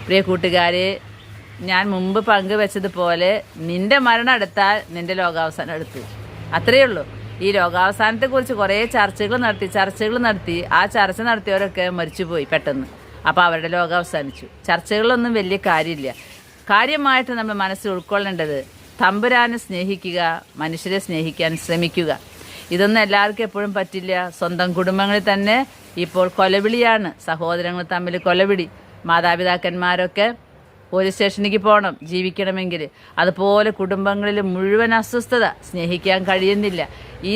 പ്രിയ കൂട്ടുകാരെ, ഞാൻ മുമ്പ് പങ്കുവെച്ചതുപോലെ നിന്റെ മരണം എടുത്താൽ നിന്റെ ലോകാവസാനം എടുത്തു. അത്രയേ ഉള്ളൂ. ഈ ലോകാവസാനത്തെക്കുറിച്ച് കുറേ ചർച്ചകൾ നടത്തി ആ ചർച്ച നടത്തിയവരൊക്കെ മരിച്ചുപോയി പെട്ടെന്ന്. അപ്പോൾ അവരുടെ ലോകം അവസാനിച്ചു. ചർച്ചകളൊന്നും വലിയ കാര്യമില്ല. കാര്യമായിട്ട് നമ്മൾ മനസ്സിൽ ഉൾക്കൊള്ളേണ്ടത് തമ്പുരാനെ സ്നേഹിക്കുക, മനുഷ്യരെ സ്നേഹിക്കാൻ ശ്രമിക്കുക. ഇതൊന്നും എല്ലാവർക്കും എപ്പോഴും പറ്റില്ല. സ്വന്തം കുടുംബങ്ങളിൽ തന്നെ ഇപ്പോൾ കൊലവിളിയാണ്, സഹോദരങ്ങൾ തമ്മിൽ കൊലവിളി. മാതാപിതാക്കന്മാരൊക്കെ പോലീസ് സ്റ്റേഷനിലേക്ക് പോകണം ജീവിക്കണമെങ്കിൽ. അതുപോലെ കുടുംബങ്ങളിൽ മുഴുവൻ അസ്വസ്ഥത, സ്നേഹിക്കാൻ കഴിയുന്നില്ല.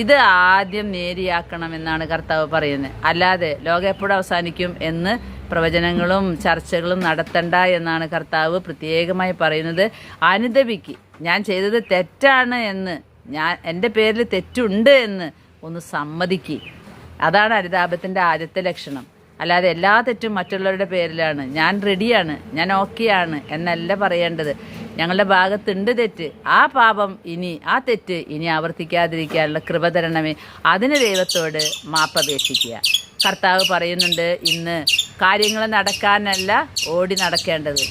ഇത് ആദ്യം നേരിയാക്കണമെന്നാണ് കർത്താവ് പറയുന്നത്. അല്ലാതെ ലോകം എപ്പോഴും അവസാനിക്കും എന്ന് പ്രവചനങ്ങളും ചർച്ചകളും നടത്തണ്ട എന്നാണ് കർത്താവ് പ്രത്യേകമായി പറയുന്നത്. അനുദപിക്ക്, ഞാൻ ചെയ്തത് തെറ്റാണ് എന്ന്, എൻ്റെ പേരിൽ തെറ്റുണ്ട് എന്ന് ഒന്ന് സമ്മതിക്ക്. അതാണ് അനുതാപത്തിൻ്റെ ആദ്യത്തെ ലക്ഷണം. അല്ലാതെ എല്ലാ തെറ്റും മറ്റുള്ളവരുടെ പേരിലാണ്, ഞാൻ റെഡിയാണ്, ഞാൻ ഓക്കെയാണ് എന്നല്ല പറയേണ്ടത്. ഞങ്ങളുടെ ഭാഗത്തുണ്ട് തെറ്റ്, ആ തെറ്റ് ഇനി ആവർത്തിക്കാതിരിക്കാനുള്ള കൃപ തരണമേ. അതിന് ദൈവത്തോട് മാപ്പപേക്ഷിക്കുക. കർത്താവ് പറയുന്നുണ്ട്, ഇന്ന് കാര്യങ്ങൾ നടക്കാനല്ല ഓടി നടക്കേണ്ടത്,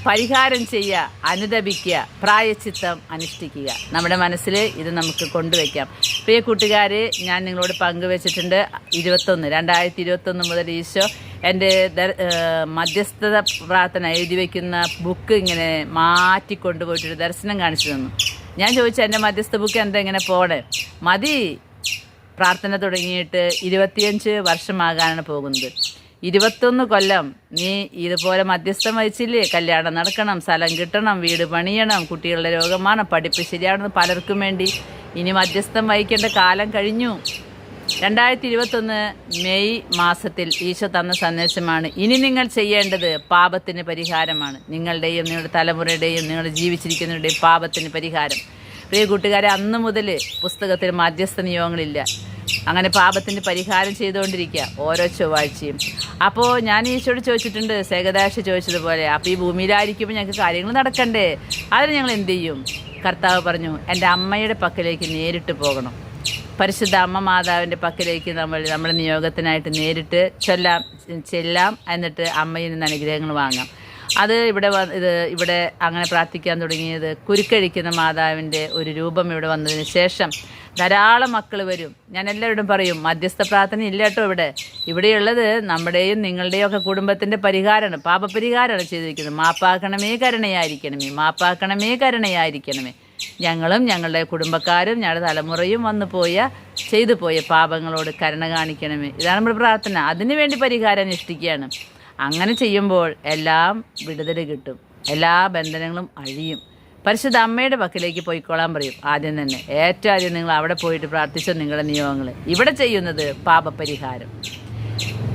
പരിഹാരം ചെയ്യുക, അനുദപിക്കുക, പ്രായശ്ചിത്തം അനുഷ്ഠിക്കുക. നമ്മുടെ മനസ്സിൽ ഇത് നമുക്ക് കൊണ്ടുവയ്ക്കാം. പ്രിയ കൂട്ടുകാരെ, ഞാൻ നിങ്ങളോട് പങ്കുവെച്ചിട്ടുണ്ട് 2021 മുതൽ ഈശോ എൻ്റെ മധ്യസ്ഥത പ്രാർത്ഥന എഴുതി വയ്ക്കുന്ന ബുക്ക് ഇങ്ങനെ മാറ്റിക്കൊണ്ടുപോയിട്ടൊരു ദർശനം കാണിച്ചു തന്നു. ഞാൻ ചോദിച്ചു, എൻ്റെ മധ്യസ്ഥ ബുക്ക് എന്താ ഇങ്ങനെ പോണേ? മതി, പ്രാർത്ഥന തുടങ്ങിയിട്ട് 25 വർഷമാകാനാണ് പോകുന്നത്. 21 കൊല്ലം നീ ഇതുപോലെ മധ്യസ്ഥം വഹിച്ചില്ലേ? കല്യാണം നടക്കണം, സ്ഥലം കിട്ടണം, വീട് പണിയണം, കുട്ടികളുടെ രോഗം മാറണം, പഠിപ്പ് ശരിയാണെന്ന് പലർക്കും വേണ്ടി. ഇനി മധ്യസ്ഥം വഹിക്കേണ്ട കാലം കഴിഞ്ഞു. 2021 മെയ് മാസത്തിൽ ഈശോ തന്ന സന്ദേശമാണ്, ഇനി നിങ്ങൾ ചെയ്യേണ്ടത് പാപത്തിന് പരിഹാരമാണ്. നിങ്ങളുടെയും നിങ്ങളുടെ തലമുറയുടെയും നിങ്ങൾ ജീവിച്ചിരിക്കുന്നവരുടെയും പാപത്തിന് പരിഹാരം. പ്രിയ കൂട്ടുകാരെ, അന്ന് മുതൽ പുസ്തകത്തിൽ മധ്യസ്ഥ നിയോഗങ്ങളില്ല. അങ്ങനെ പാപത്തിന് പരിഹാരം ചെയ്തുകൊണ്ടിരിക്കുക ഓരോ ചൊവ്വാഴ്ചയും. അപ്പോൾ ഞാൻ ഈശോയോട് ചോദിച്ചിട്ടുണ്ട്, സേകദാശ ചോദിച്ചതുപോലെ, അപ്പോൾ ഈ ഭൂമിയിലായിരിക്കുമ്പോൾ ഞങ്ങൾക്ക് കാര്യങ്ങൾ നടക്കണ്ടേ, അതിന് ഞങ്ങൾ എന്ത് ചെയ്യും? കർത്താവ് പറഞ്ഞു, എൻ്റെ അമ്മയുടെ പക്കലേക്ക് നേരിട്ട് പോകണം. പരിശുദ്ധ അമ്മ മാതാവിൻ്റെ പക്കലേക്ക് നമ്മുടെ നിയോഗത്തിനായിട്ട് നേരിട്ട് ചെല്ലാം. എന്നിട്ട് അമ്മയിൽ നിന്ന് അനുഗ്രഹങ്ങൾ വാങ്ങാം. അത് ഇവിടെ അങ്ങനെ പ്രാർത്ഥിക്കാൻ തുടങ്ങിയത് കുരുക്കഴിക്കുന്ന മാതാവിൻ്റെ ഒരു രൂപം ഇവിടെ വന്നതിന് ശേഷം ധാരാളം മക്കൾ വരും. ഞാൻ എല്ലാവരോടും പറയും, മധ്യസ്ഥ പ്രാർത്ഥന ഇല്ല കേട്ടോ. ഇവിടെയുള്ളത് നമ്മുടെയും നിങ്ങളുടെയും ഒക്കെ കുടുംബത്തിൻ്റെ പരിഹാരമാണ്, പാപപരിഹാരമാണ് ചെയ്തിരിക്കുന്നത്. മാപ്പാക്കണമേ കരുണയായിരിക്കണമേ. ഞങ്ങളും ഞങ്ങളുടെ കുടുംബക്കാരും ഞങ്ങളുടെ തലമുറയും ചെയ്തു പോയ പാപങ്ങളോട് കരുണ കാണിക്കണമേ. ഇതാണ് നമ്മുടെ പ്രാർത്ഥന. അതിനുവേണ്ടി പരിഹാരം അനുഷ്ഠിക്കുകയാണ്. അങ്ങനെ ചെയ്യുമ്പോൾ എല്ലാം വിടുതൽ കിട്ടും, എല്ലാ ബന്ധനങ്ങളും അഴിയും. പരിശുദ്ധ അമ്മയുടെ പക്കലേക്ക് പോയിക്കോളാൻ പറയും. ആദ്യം തന്നെ ഏറ്റവും ആദ്യം നിങ്ങൾ അവിടെ പോയിട്ട് പ്രാർത്ഥിച്ച നിങ്ങളുടെ നിയോഗങ്ങൾ. ഇവിടെ ചെയ്യുന്നത് പാപപരിഹാരം.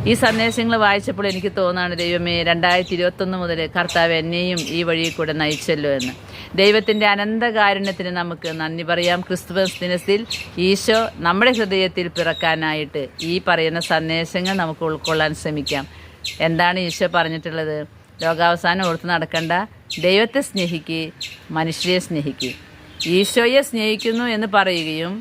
ഈ സന്ദേശങ്ങൾ വായിച്ചപ്പോൾ എനിക്ക് തോന്നാണ്, ദൈവമേ 2021 മുതൽ കർത്താവ് എന്നെയും ഈ വഴിയിൽ കൂടെ നയിച്ചല്ലോ എന്ന്. ദൈവത്തിൻ്റെ അനന്തകാരുണ്യത്തിന് നമുക്ക് നന്ദി പറയാം. ക്രിസ്തുമസ് ദിനത്തിൽ ഈശോ നമ്മുടെ ഹൃദയത്തിൽ പിറക്കാനായിട്ട് ഈ പറയുന്ന സന്ദേശങ്ങൾ നമുക്ക് ഉൾക്കൊള്ളാൻ ശ്രമിക്കാം. എന്താണ് ഈശോ പറഞ്ഞിട്ടുള്ളത്? ലോകാവസാനം ഓർത്ത് നടക്കണ്ട, ദൈവത്തെ സ്നേഹിക്കുക, മനുഷ്യരെ സ്നേഹിക്കുക. ഈശോയെ സ്നേഹിക്കുന്നു എന്ന് പറയുകയും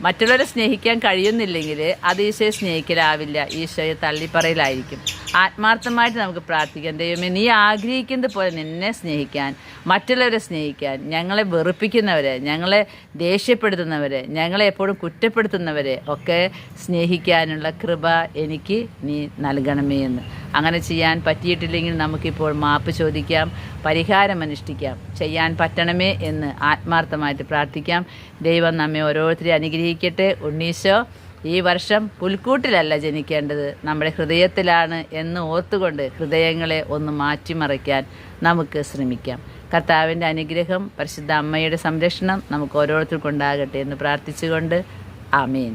മറ്റുള്ളവരെ സ്നേഹിക്കാൻ കഴിയുന്നില്ലെങ്കിൽ അത് ഈശോയെ സ്നേഹിക്കലാവില്ല, ഈശോയെ തള്ളിപ്പറയലായിരിക്കും. ആത്മാർത്ഥമായിട്ട് നമുക്ക് പ്രാർത്ഥിക്കാം, ദൈവമേ നീ ആഗ്രഹിക്കുന്നത് പോലെ നിന്നെ സ്നേഹിക്കാൻ, മറ്റുള്ളവരെ സ്നേഹിക്കാൻ, ഞങ്ങളെ വെറുപ്പിക്കുന്നവരെ, ഞങ്ങളെ ദേഷ്യപ്പെടുത്തുന്നവരെ, ഞങ്ങളെ എപ്പോഴും കുറ്റപ്പെടുത്തുന്നവരെ ഒക്കെ സ്നേഹിക്കാനുള്ള കൃപ എനിക്ക് നീ നൽകണമേ എന്ന്. അങ്ങനെ ചെയ്യാൻ പറ്റിയിട്ടില്ലെങ്കിൽ നമുക്കിപ്പോൾ മാപ്പ് ചോദിക്കാം, പരിഹാരം അനുഷ്ഠിക്കാം, ചെയ്യാൻ പറ്റണമേ എന്ന് ആത്മാർത്ഥമായിട്ട് പ്രാർത്ഥിക്കാം. ദൈവം നമ്മെ ഓരോരുത്തരെയും അനുഗ്രഹിക്കട്ടെ. ഉണ്ണീശോ ഈ വർഷം പുൽക്കൂട്ടിലല്ല ജനിക്കേണ്ടത്, നമ്മുടെ ഹൃദയത്തിലാണ് എന്ന് ഓർത്തുകൊണ്ട് ഹൃദയങ്ങളെ ഒന്ന് മാറ്റിമറിക്കാൻ നമുക്ക് ശ്രമിക്കാം. കർത്താവിൻ്റെ അനുഗ്രഹം, പരിശുദ്ധ അമ്മയുടെ സംരക്ഷണം നമുക്ക് ഓരോരുത്തർക്കും ഉണ്ടാകട്ടെ എന്ന് പ്രാർത്ഥിച്ചുകൊണ്ട് ആമേൻ.